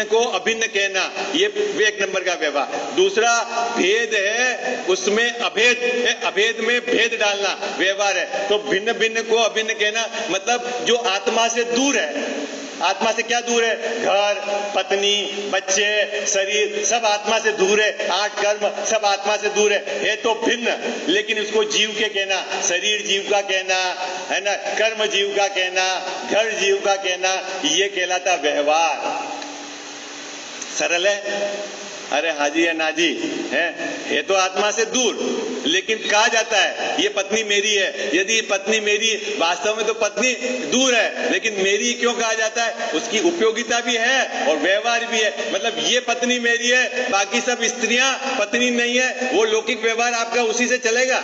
को अभिन्न कहना, ये एक नंबर का व्यवहार। दूसरा भेद है, उसमें अभेद है, अभेद में भेद डालना व्यवहार है। तो भिन्न भिन्न को अभिन्न कहना मतलब जो आत्मा से दूर है। आत्मा से क्या दूर है? घर, पत्नी, बच्चे, शरीर, सब आत्मा से दूर है। 8 कर्म सब आत्मा से दूर है तो भिन्न, लेकिन उसको जीव के कहना, शरीर जीव का कहना, है ना, कर्म जीव का कहना, घर जीव का कहना, ये कहलाता व्यवहार। सरल है? अरे हाजी है नाजी है तो आत्मा से दूर, लेकिन कहा जाता है ये पत्नी मेरी है। यदि पत्नी मेरी, वास्तव में तो पत्नी दूर है, लेकिन मेरी क्यों कहा जाता है? उसकी उपयोगिता भी है और व्यवहार भी है। मतलब ये पत्नी मेरी है, बाकी सब स्त्रियां पत्नी नहीं है, वो लौकिक व्यवहार आपका उसी से चलेगा।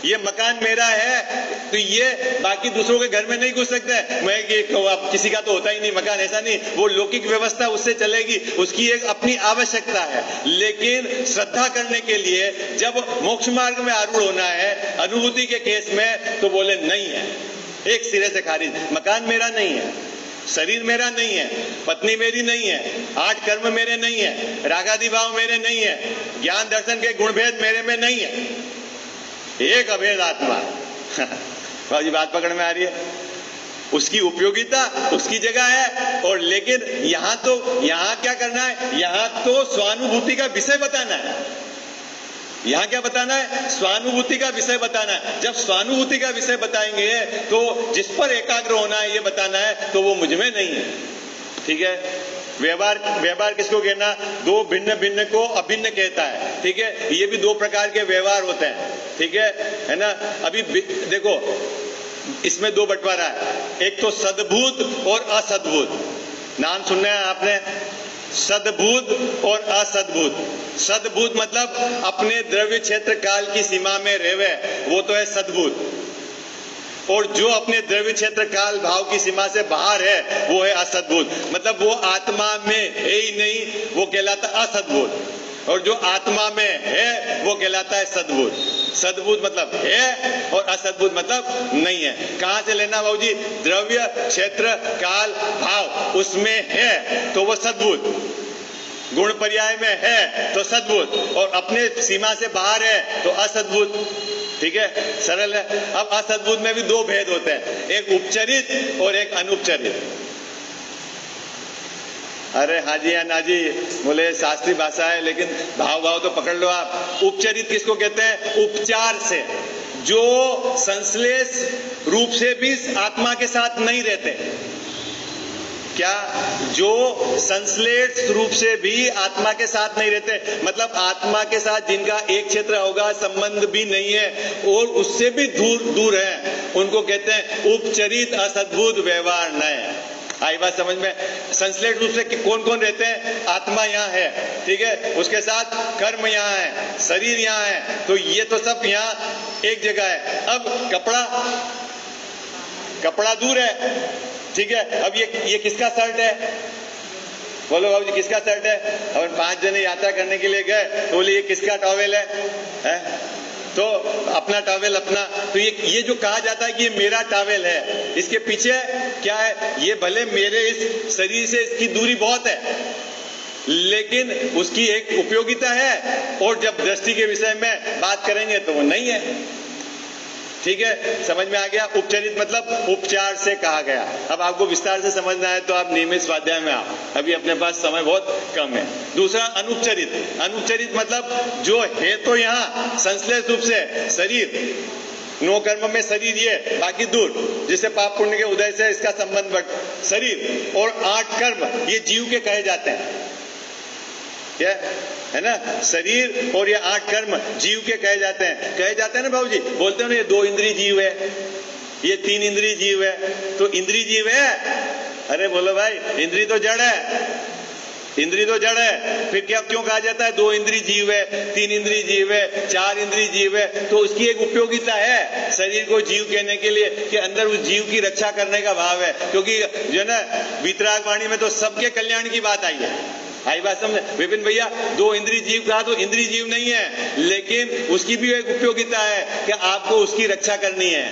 ये मकान मेरा है तो ये बाकी दूसरों के घर में नहीं घुस सकता है। मैं अब किसी का तो होता ही नहीं मकान, ऐसा नहीं, वो लौकिक व्यवस्था उससे चलेगी, उसकी एक अपनी आवश्यकता है। लेकिन श्रद्धा करने के लिए जब मोक्ष मार्ग में आरूढ़ होना है, अनुभूति के केस में, तो बोले नहीं है, एक सिरे से खारिज। मकान मेरा नहीं है, शरीर मेरा नहीं है, पत्नी मेरी नहीं है, 8 कर्म मेरे नहीं है, रागादि भाव मेरे नहीं है, ज्ञान दर्शन के गुणभेद मेरे में नहीं है, एक अभेद आत्मा। बाबूजी बात पकड़ में आ रही है? उसकी उपयोगिता उसकी जगह है, और लेकिन यहां क्या करना है? यहां तो स्वानुभूति का विषय बताना है। यहां क्या बताना है? स्वानुभूति का विषय बताना है। जब स्वानुभूति का विषय बताएंगे तो जिस पर एकाग्र होना है ये बताना है, तो वो मुझ में नहीं है। ठीक है? व्यवहार किसको कहना? दो भिन्न भिन्न को अभिन्न कहता है। ठीक है? ये भी 2 प्रकार के व्यवहार होते हैं। ठीक है ना? अभी देखो, इसमें 2 बंटवारा है, एक तो सद्भूत और असद्भूत। नाम सुनना है आपने? सद्भूत और असद्भूत। सद्भूत मतलब अपने द्रव्य क्षेत्र काल की सीमा में रहवे, वो तो है सद्भूत। और जो अपने द्रव्य क्षेत्र काल भाव की सीमा से बाहर है वो है असद्भूत। मतलब वो आत्मा में है ही नहीं, वो कहलाता असद्भूत। और जो आत्मा में है वो कहलाता है सद्भूत। सद्भूत मतलब है और असद्भूत मतलब नहीं है। कहां से लेना बाबूजी? द्रव्य क्षेत्र काल भाव उसमें है तो वो सद्भूत, गुण पर्याय में है तो सद्भूत, और अपने सीमा से बाहर है तो असद्भूत। ठीक है, सरल है। अब असद्भुत में भी दो भेद होते हैं, एक उपचरित और एक अनुपचरित। अरे हाँ जी या ना जी, बोले शास्त्रीय भाषा है लेकिन भाव तो पकड़ लो आप। उपचरित किसको कहते हैं? उपचार से, जो संश्लेष रूप से भी आत्मा के साथ नहीं रहते। क्या? जो संश्लेष रूप से भी आत्मा के साथ नहीं रहते, मतलब आत्मा के साथ जिनका एक क्षेत्र होगा संबंध भी नहीं है और उससे भी दूर दूर है, उनको कहते हैं उपचरित असद्भुत व्यवहार नय। आई बात समझ में? संश्लेष रूप से कौन कौन रहते हैं? आत्मा यहाँ है, ठीक है, उसके साथ कर्म यहाँ है, शरीर यहाँ है, तो ये तो सब यहाँ एक जगह है। अब कपड़ा दूर है, ठीक है। अब ये किसका शर्ट है? बोलो बाबू जी किसका शर्ट है? अपन 5 जने यात्रा करने के लिए गए तो बोले ये किसका टॉवेल है? तो अपना टॉवेल अपना। तो ये जो कहा जाता है कि ये मेरा टॉवेल है, इसके पीछे क्या है? ये भले मेरे इस शरीर से इसकी दूरी बहुत है लेकिन उसकी एक उपयोगिता है, और जब दृष्टि के विषय में बात करेंगे तो वो नहीं है। ठीक है, समझ में आ गया? उपचरित मतलब उपचार से कहा गया। अब आपको विस्तार से समझना है तो आप नियमित स्वाध्याय में आओ, अभी अपने पास समय बहुत कम है। दूसरा अनुपचरित। अनुपचरित मतलब जो है तो यहाँ संश्लेष रूप से शरीर, 9 कर्म में शरीर ये, बाकी दूर, जिससे पाप पुण्य के उदय से इसका संबंध बढ़, शरीर और 8 कर्म ये जीव के कहे जाते हैं। क्या है ना? शरीर और ये 8 कर्म जीव के कहे जाते हैं ना बाबूजी? बोलते हो ना ये 2 इंद्रिय जीव है, ये 3 इंद्रिय जीव है, तो इंद्रिय जीव है। अरे बोलो भाई, इंद्रिय तो जड़ है, इंद्रिय तो जड़ है, फिर क्या क्यों कहा जाता है 2 इंद्रिय जीव है, 3 इंद्रिय जीव है, 4 इंद्रिय जीव है? तो उसकी एक उपयोगिता है शरीर को जीव कहने के लिए कि अंदर उस जीव की रक्षा करने का भाव है, क्योंकि जो है ना वीतराग वाणी में तो सबके कल्याण की बात आई है। आई बात समझ? विपिन भैया 2 इंद्रिय जीव कहा तो इंद्रिय जीव नहीं है, लेकिन उसकी भी एक उपयोगिता है कि आपको उसकी रक्षा करनी है।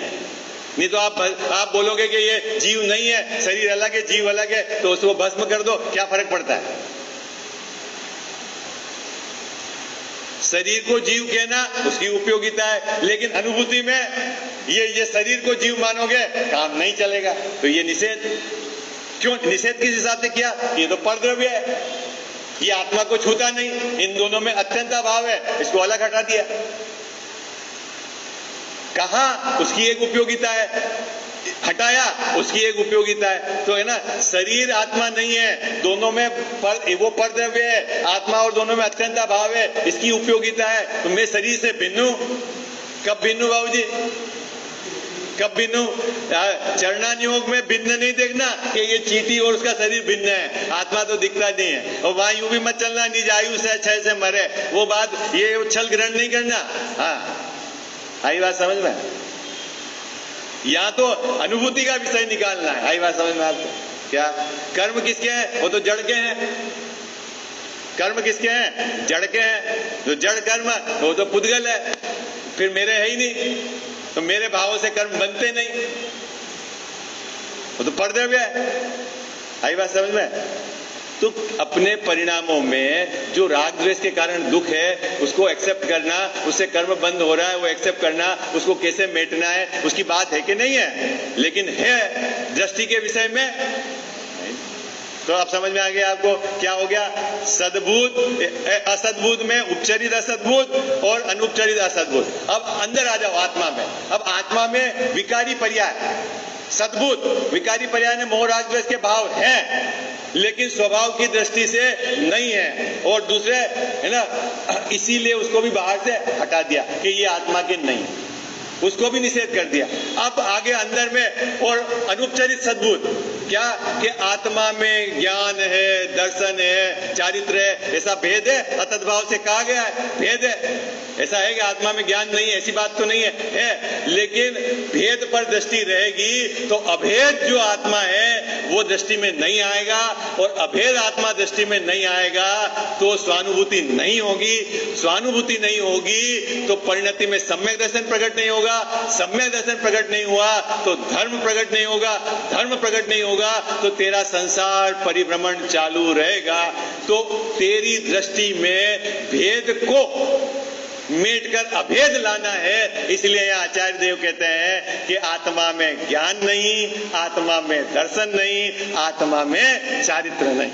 नहीं तो आप बोलोगे कि ये जीव नहीं है, शरीर अलग है, जीव अलग है, तो उसको भस्म कर दो, क्या फर्क पड़ता है? शरीर को जीव कहना उसकी उपयोगिता है, लेकिन अनुभूति में ये शरीर को जीव मानोगे काम नहीं चलेगा। तो ये निषेध। क्यों निषेध किस हिसाब से किया? ये तो परद्रव्य है, ये आत्मा को छूता नहीं, इन दोनों में अत्यंत अभाव है, इसको अलग हटा दिया। कहा उसकी एक उपयोगिता है, हटाया उसकी एक उपयोगिता है। तो है ना, शरीर आत्मा नहीं है, दोनों में वो परद्रव्य है, आत्मा और दोनों में अत्यंत अभाव है, इसकी उपयोगिता है। तो मैं शरीर से भिन्न हूं। कब भिन्न हूं बाबूजी? कब भिन्न? चरणान योग में भिन्न नहीं देखना कि ये चींटी और उसका शरीर भिन्न है, आत्मा तो दिखता नहीं है। और वहां यूं भी मत चलना निज आयु से क्षय से मरे, वो बात ये उछल ग्रहण नहीं करना। हाँ, आई बात समझ में? यहाँ तो अनुभूति का विषय निकालना है। आई बात समझ में आपको? क्या कर्म किसके हैं? वो तो जड़ के हैं। कर्म किसके हैं? जड़ के हैं। जो जड़ कर्म वो तो पुद्गल है, फिर मेरे है ही नहीं, तो मेरे भावों से कर्म बनते नहीं, वो तो परद्रव्य है। आई बात समझ में? तो अपने परिणामों में जो राग द्वेष के कारण दुख है उसको एक्सेप्ट करना, उससे कर्म बंद हो रहा है वो एक्सेप्ट करना, उसको कैसे मेटना है उसकी बात है कि नहीं है? लेकिन है दृष्टि के विषय में। तो अब समझ में आ गया आपको क्या हो गया? सद्भूत असद्भूत में उपचरित असद्भूत और अनुपचरित असद्भूत। अब अंदर आ जाओ आत्मा में। अब आत्मा में विकारी पर्याय सद्भूत, विकारी पर्याय ने मोह राग द्वेष के भाव है लेकिन स्वभाव की दृष्टि से नहीं है, और दूसरे है ना, इसीलिए उसको भी बाहर से हटा दिया कि ये आत्मा के नहीं, उसको भी निषेध कर दिया। अब आगे अंदर में और अनुपचरित सद्भूत, क्या कि आत्मा में ज्ञान है, दर्शन है, चारित्र है, ऐसा भेद है? अतद्भाव से कहा गया है भेद है। ऐसा है कि आत्मा में ज्ञान नहीं है, ऐसी बात तो नहीं है। लेकिन भेद पर दृष्टि रहेगी तो अभेद जो आत्मा है वो दृष्टि में नहीं आएगा, और अभेद आत्मा दृष्टि में नहीं आएगा तो स्वानुभूति नहीं होगी। स्वानुभूति नहीं होगी तो परिणति में सम्यक दर्शन प्रकट नहीं होगा। सम्यक दर्शन प्रकट नहीं हुआ तो धर्म प्रकट नहीं होगा। धर्म प्रकट नहीं होगा तो तेरा संसार परिभ्रमण चालू रहेगा। तो तेरी दृष्टि में भेद को मेटकर अभेद लाना है। इसलिए यह आचार्य देव कहते हैं कि आत्मा में ज्ञान नहीं, आत्मा में दर्शन नहीं, आत्मा में चारित्र नहीं।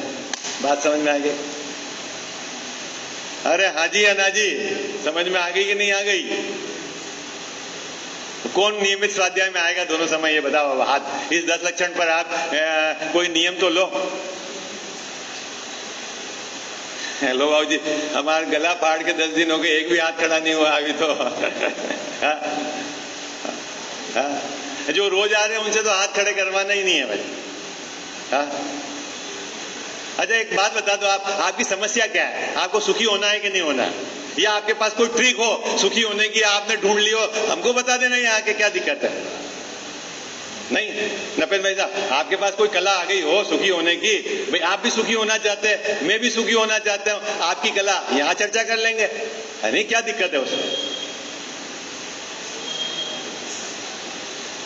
बात समझ में आ गई? अरे हाँ जी या ना जी, समझ में आ गई कि नहीं आ गई? कौन नियमित स्वाध्याय में आएगा दोनों समय, ये बताओ हाथ। इस 10 लक्षण पर आप कोई नियम तो लो। हेलो बाबू जी, हमारा गला फाड़ के 10 दिन हो गए, एक भी हाथ खड़ा नहीं हुआ अभी तो। जो रोज आ रहे हैं उनसे तो हाथ खड़े करवाना ही नहीं है भाई। अच्छा एक बात बता दो, आपकी समस्या क्या है? आपको सुखी होना है कि नहीं होना है? या आपके पास कोई ट्रिक हो सुखी होने की, आपने ढूंढ ली हो, हमको बता देना यहाँ के क्या दिक्कत है। नहीं नपेन भाई साहब, आपके पास कोई कला आ गई हो सुखी होने की, भाई आप भी सुखी होना चाहते हैं, मैं भी सुखी होना चाहता हूं, आपकी कला यहां चर्चा कर लेंगे। अरे क्या दिक्कत है उसमें?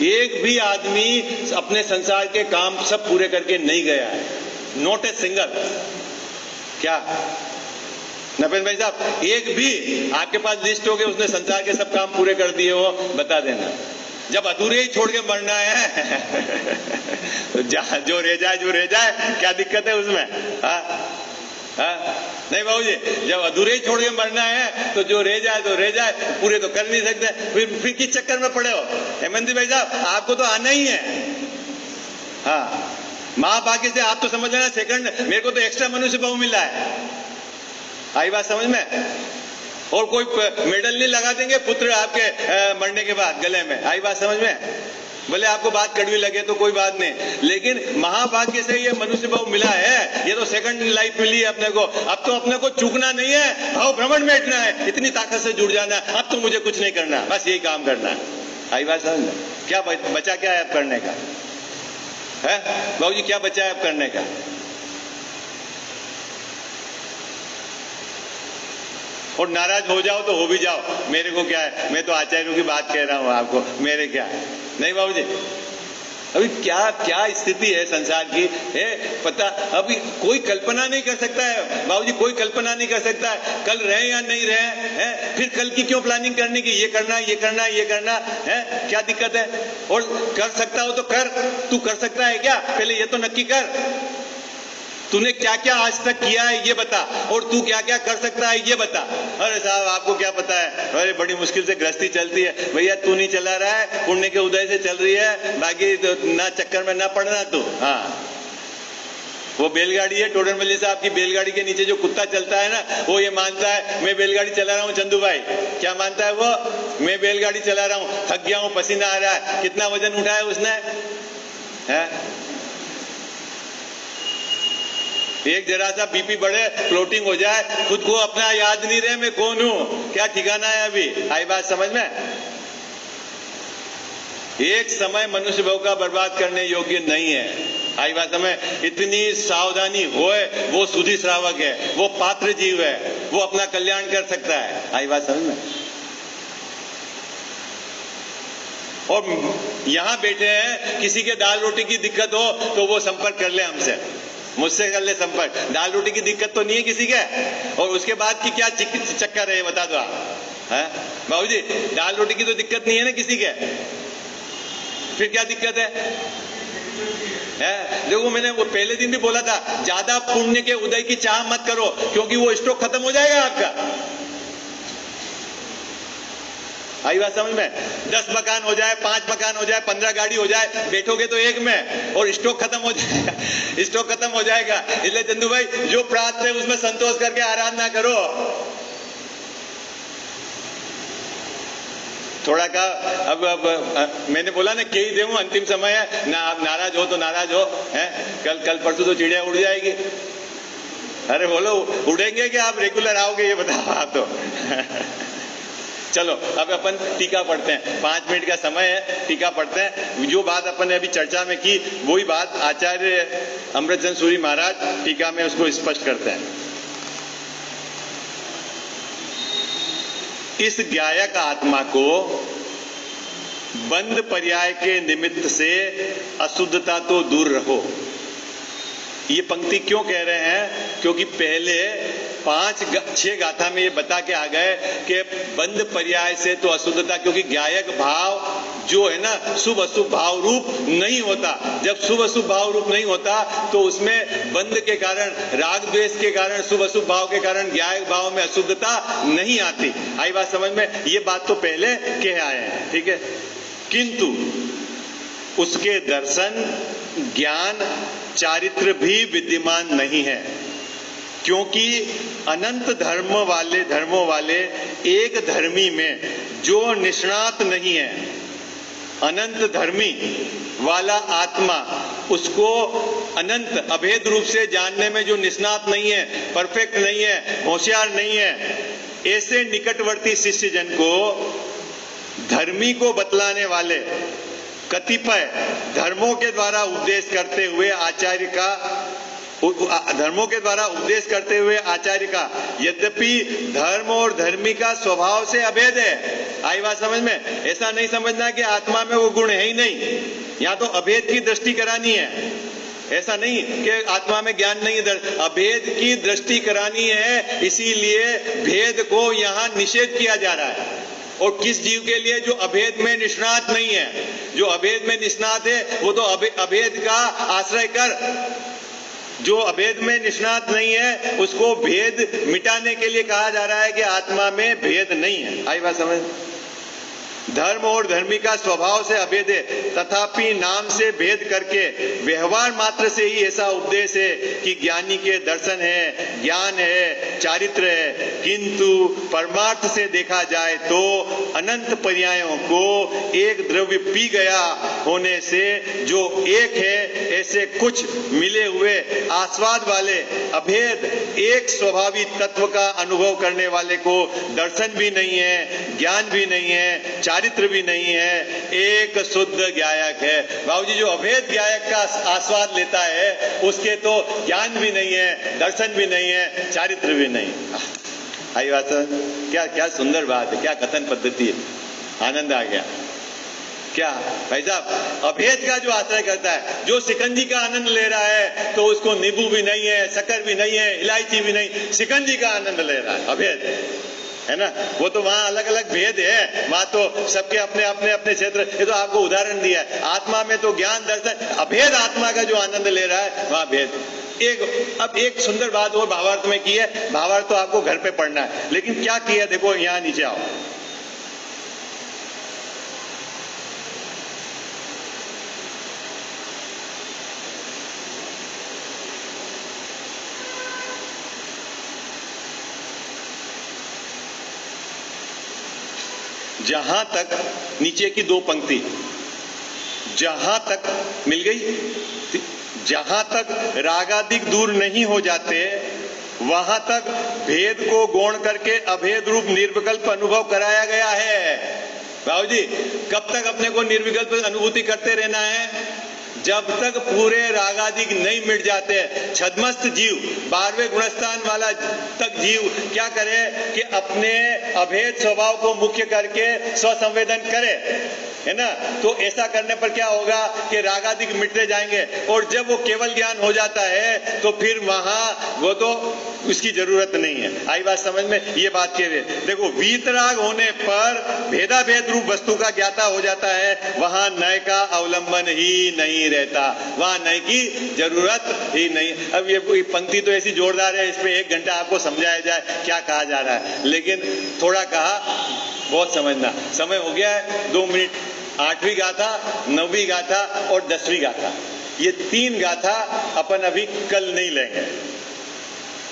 एक भी आदमी अपने संसार के काम सब पूरे करके नहीं गया है, नॉट ए सिंगल। क्या नपेन भाई साहब, एक भी आपके पास लिस्ट हो गए उसने संसार के सब काम पूरे कर दिए हो, बता देना। जब अधूरे ही छोड़ के मरना है तो जो रह जाए, क्या दिक्कत है उसमें? नहीं बाबू जी, जब अधूरे ही छोड़ के मरना है तो जो रह जाए तो रह जाए, पूरे तो कर नहीं सकते। फिर किस चक्कर में पड़े हो? हेमंत भाई साहब, आपको तो आना ही है। हाँ, महाभाग्य से आप तो समझ लेना, सेकंड मेरे को तो एक्स्ट्रा मनुष्य बहु मिला है। आई बात समझ में? और कोई मेडल नहीं लगा देंगे पुत्र आपके मरने के बाद गले में। आई बात समझ में? भले आपको बात कड़वी लगे तो कोई बात नहीं, लेकिन महाभाग्य से ये मनुष्य भाव मिला है, ये तो सेकंड लाइफ मिली है अपने को। अब तो अपने को चूकना नहीं है, भाव भ्रमण बैठना है, इतनी ताकत से जुड़ जाना है। अब तो मुझे कुछ नहीं करना, बस यही काम करना है। आई बात समझ में? क्या बचा क्या है अब करने का? है बाबू जी, क्या बचा है अब करने का? और नाराज हो जाओ तो हो भी जाओ, मेरे को क्या है, मैं तो आचार्यों की बात कह रहा हूं आपको, मेरे क्या है? नहीं बाबू जी, अभी क्या स्थिति है संसार की है पता? अभी कोई कल्पना नहीं कर सकता है बाबू जी, कोई कल्पना नहीं कर सकता है कल रहे या नहीं रहे हैं। फिर कल की क्यों प्लानिंग करने की? ये करना ये करना ये करना है, क्या दिक्कत है? और कर सकता हो तो कर, तू कर सकता है क्या? पहले ये तो नक्की कर, तूने क्या क्या आज तक किया है ये बता, और तू क्या क्या कर सकता है ये बता। अरे साहब आपको क्या पता है, अरे बड़ी मुश्किल से गृहस्थी चलती है। भैया तू नहीं चला रहा है, पुण्य के उदय से चल रही है, बाकी तो ना चक्कर में ना पड़ना तू। हाँ, वो बैलगाड़ी है, टोडरमल्ली साहब की बैलगाड़ी के नीचे जो कुत्ता चलता है ना, वो ये मानता है मैं बैलगाड़ी चला रहा हूँ। चंदू भाई क्या मानता है वो? मैं बैलगाड़ी चला रहा हूँ, थक गया हूँ, पसीना आ रहा है। कितना वजन उठाया उसने? है एक जरा सा बीपी बढ़े, फ्लोटिंग हो जाए, खुद को अपना याद नहीं रहे मैं कौन हूं, क्या ठिकाना है अभी? आई बात समझ में? एक समय मनुष्य भाव का बर्बाद करने योग्य नहीं है। आई बात समझ? इतनी सावधानी होए, वो सुधी श्रावक है, वो पात्र जीव है, वो अपना कल्याण कर सकता है। आई बात समझ में? और यहां बैठे हैं, किसी के दाल रोटी की दिक्कत हो तो वो संपर्क कर ले हमसे, मुझसे कर ले संपर्क। दाल रोटी की दिक्कत तो नहीं है किसी के, और उसके बाद की क्या चक्कर है बता दो आप। बाबू जी दाल रोटी की तो दिक्कत नहीं है ना किसी के, फिर क्या दिक्कत है? देखो मैंने वो पहले दिन भी बोला था, ज्यादा पुण्य के उदय की चाह मत करो, क्योंकि वो स्ट्रोक खत्म हो जाएगा आपका। आई बात समझ में? 10 मकान हो जाए, 5 मकान हो जाए, 15 गाड़ी हो जाए, बैठोगे तो एक में, और स्टॉक खत्म हो जाएगा। स्टॉक खत्म हो जाएगा। इसलिए चंदू भाई जो प्राप्त है उसमें संतोष करके आराधना करो। थोड़ा का अब मैंने बोला ना कह ही देऊं, अंतिम समय है ना, आप नाराज हो तो नाराज हो, हैं कल परसों तो चिड़िया उड़ जाएगी। अरे बोलो उड़ेंगे कि आप रेगुलर आओगे, ये बताओ आप तो। चलो अब अपन टीका पढ़ते हैं, 5 मिनट का समय है, टीका पढ़ते हैं। जो बात अपन ने अभी चर्चा में की वही बात आचार्य अमृतचंद सूरी महाराज टीका में उसको स्पष्ट करते हैं। इस गायक आत्मा को बंद पर्याय के निमित्त से अशुद्धता तो दूर रहो। ये पंक्ति क्यों कह रहे हैं? क्योंकि पहले 5-6 गाथा में ये बता के आ गए कि बंद पर्याय से तो अशुद्धता, क्योंकि गायक भाव जो है ना शुभ अशुभ भाव रूप नहीं होता। जब शुभ अशुभ भाव रूप नहीं होता तो उसमें बंद के कारण, राग द्वेष के कारण, शुभ अशुभ भाव के कारण गायक भाव में अशुद्धता नहीं आती। आई बात समझ में? ये बात तो पहले कह आए हैं, ठीक है। किंतु उसके दर्शन, ज्ञान, चारित्र भी विद्यमान नहीं है, क्योंकि अनंत धर्मों वाले एक धर्मी में जो निष्णात नहीं है, अनंत धर्मी वाला आत्मा उसको अनंत अभेद रूप से जानने में जो निष्णात नहीं है, परफेक्ट नहीं है, होशियार नहीं है, ऐसे निकटवर्ती शिष्य जन को धर्मी को बतलाने वाले कतिपय धर्मों के द्वारा उपदेश करते हुए आचार्य का यद्यपि धर्म और धर्मी का स्वभाव से अभेद है। आई बात समझ में? ऐसा नहीं समझना कि आत्मा में वो गुण है ही नहीं, यहाँ तो अभेद की दृष्टि करानी है। ऐसा नहीं कि आत्मा में ज्ञान नहीं है, अभेद की दृष्टि करानी है, इसीलिए भेद को यहाँ निषेध किया जा रहा है। और किस जीव के लिए? जो अभेद में निष्णात नहीं है। जो अभेद में निष्णात है वो तो अभेद का आश्रय कर। जो अभेद में निष्णात नहीं है उसको भेद मिटाने के लिए कहा जा रहा है कि आत्मा में भेद नहीं है। आई बात समझ? धर्म और धर्मी का स्वभाव से अभेद है, तथापि नाम से भेद करके व्यवहार मात्र से ही ऐसा उपदेश है कि ज्ञानी के दर्शन है, ज्ञान है, चारित्र है। किंतु परमार्थ से देखा जाए तो अनंत पर्यायों को एक द्रव्य पी गया होने से जो एक है, ऐसे कुछ मिले हुए आस्वाद वाले अभेद एक स्वाभाविक तत्व का अनुभव करने वाले को दर्शन भी नहीं है, ज्ञान भी नहीं है, चारित्र भी नहीं है, एक शुद्ध गायक है। बाबूजी जो अभेद गायक का आस्वाद लेता है उसके तो ज्ञान भी नहीं है, दर्शन भी नहीं है, चारित्र भी नहीं। आई बात? क्या क्या सुंदर बात है, क्या कथन पद्धति है, आनंद आ गया। क्या भाई साहब, अभेद का जो आश्रय करता है, जो शिकंजी का आनंद ले रहा है तो उसको नींबू भी नहीं है, शक्कर भी नहीं है, इलायची भी नहीं, शिकंजी का आनंद ले रहा है, अभेद है ना। वो तो वहां अलग अलग भेद है, वहां तो सबके अपने अपने अपने क्षेत्र। ये तो आपको उदाहरण दिया है। आत्मा में तो ज्ञान, दर्शन, अभेद आत्मा का जो आनंद ले रहा है वहां भेद। अब एक सुंदर बात और भावार्थ में की है, भावार्थ तो आपको घर पे पढ़ना है, लेकिन क्या किया देखो, यहां नीचे आओ। जहां तक नीचे की 2 पंक्ति, जहां तक मिल गई, जहां तक रागादिक दूर नहीं हो जाते वहां तक भेद को गौण करके अभेद रूप निर्विकल्प अनुभव कराया गया है। बाबू जी कब तक अपने को निर्विकल्प अनुभूति करते रहना है? जब तक पूरे रागादिक नहीं मिट जाते। छद्मस्त जीव, 12वें गुणस्थान वाला तक जीव क्या करे कि अपने अभेद स्वभाव को मुख्य करके स्वसंवेदन करे, है ना। तो ऐसा करने पर क्या होगा कि रागादिक मिटते जाएंगे, और जब वो केवल ज्ञान हो जाता है तो फिर वहां वो तो उसकी जरूरत नहीं है। आई बात समझ में? ये बात कह रहे देखो, वीतराग होने पर भेदा भेद रूप वस्तु का ज्ञाता हो जाता है, वहां नय का अवलंबन ही नहीं रहता, वहां नय की जरूरत ही नहीं। अब ये कोई पंक्ति तो ऐसी जोरदार है, इस पे 1 घंटा आपको समझाया जाए क्या कहा जा रहा है, लेकिन थोड़ा कहा, बहुत समझना। समय हो गया है 2 मिनट। 8वीं गाथा, 9वीं गाथा और 10वीं गाथा, ये 3 गाथा अपन अभी कल नहीं लेंगे,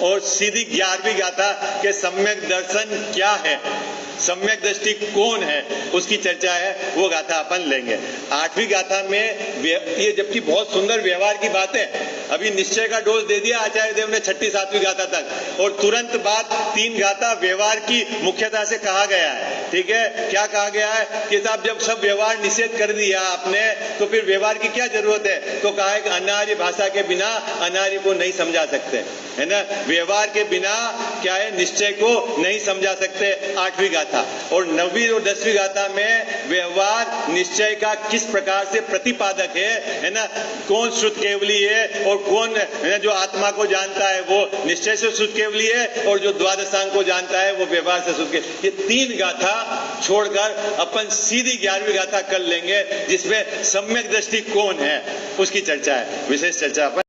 और सीधी 11वीं गाथा के सम्यक दर्शन क्या है सम्यक दृष्टि कौन है उसकी चर्चा है, वो गाथा अपन लेंगे। 8वीं गाथा में ये जबकि बहुत सुंदर व्यवहार की बात है, अभी निश्चय का डोज दे दिया आचार्य देव ने 6ठी 7वीं गाथा तक, और तुरंत बाद 3 गाथा व्यवहार की मुख्यता से कहा गया है। ठीक है, क्या कहा गया है कि साहब जब सब व्यवहार निषेध कर दिया आपने तो फिर व्यवहार की क्या जरूरत है, तो कहा है कि अनार्य भाषा के बिना अनार्य को नहीं समझा सकते, है ना। व्यवहार के बिना क्या है, निश्चय को नहीं समझा सकते, 8वीं गाथा। और 9वीं और 10वीं गाथा में व्यवहार निश्चय का किस प्रकार से प्रतिपादक है ना, कौन शुद्ध केवली है और कौन है ना जो आत्मा को जानता है वो निश्चय से शुद्ध केवली है, और जो द्वादशांग को जानता है वो व्यवहार से शुद्ध केवली। ये 3 गाथा छोड़कर अपन सीधी 11वीं गाथा कर लेंगे, जिसमें सम्यक दृष्टि कौन है उसकी चर्चा है, विशेष चर्चा अपन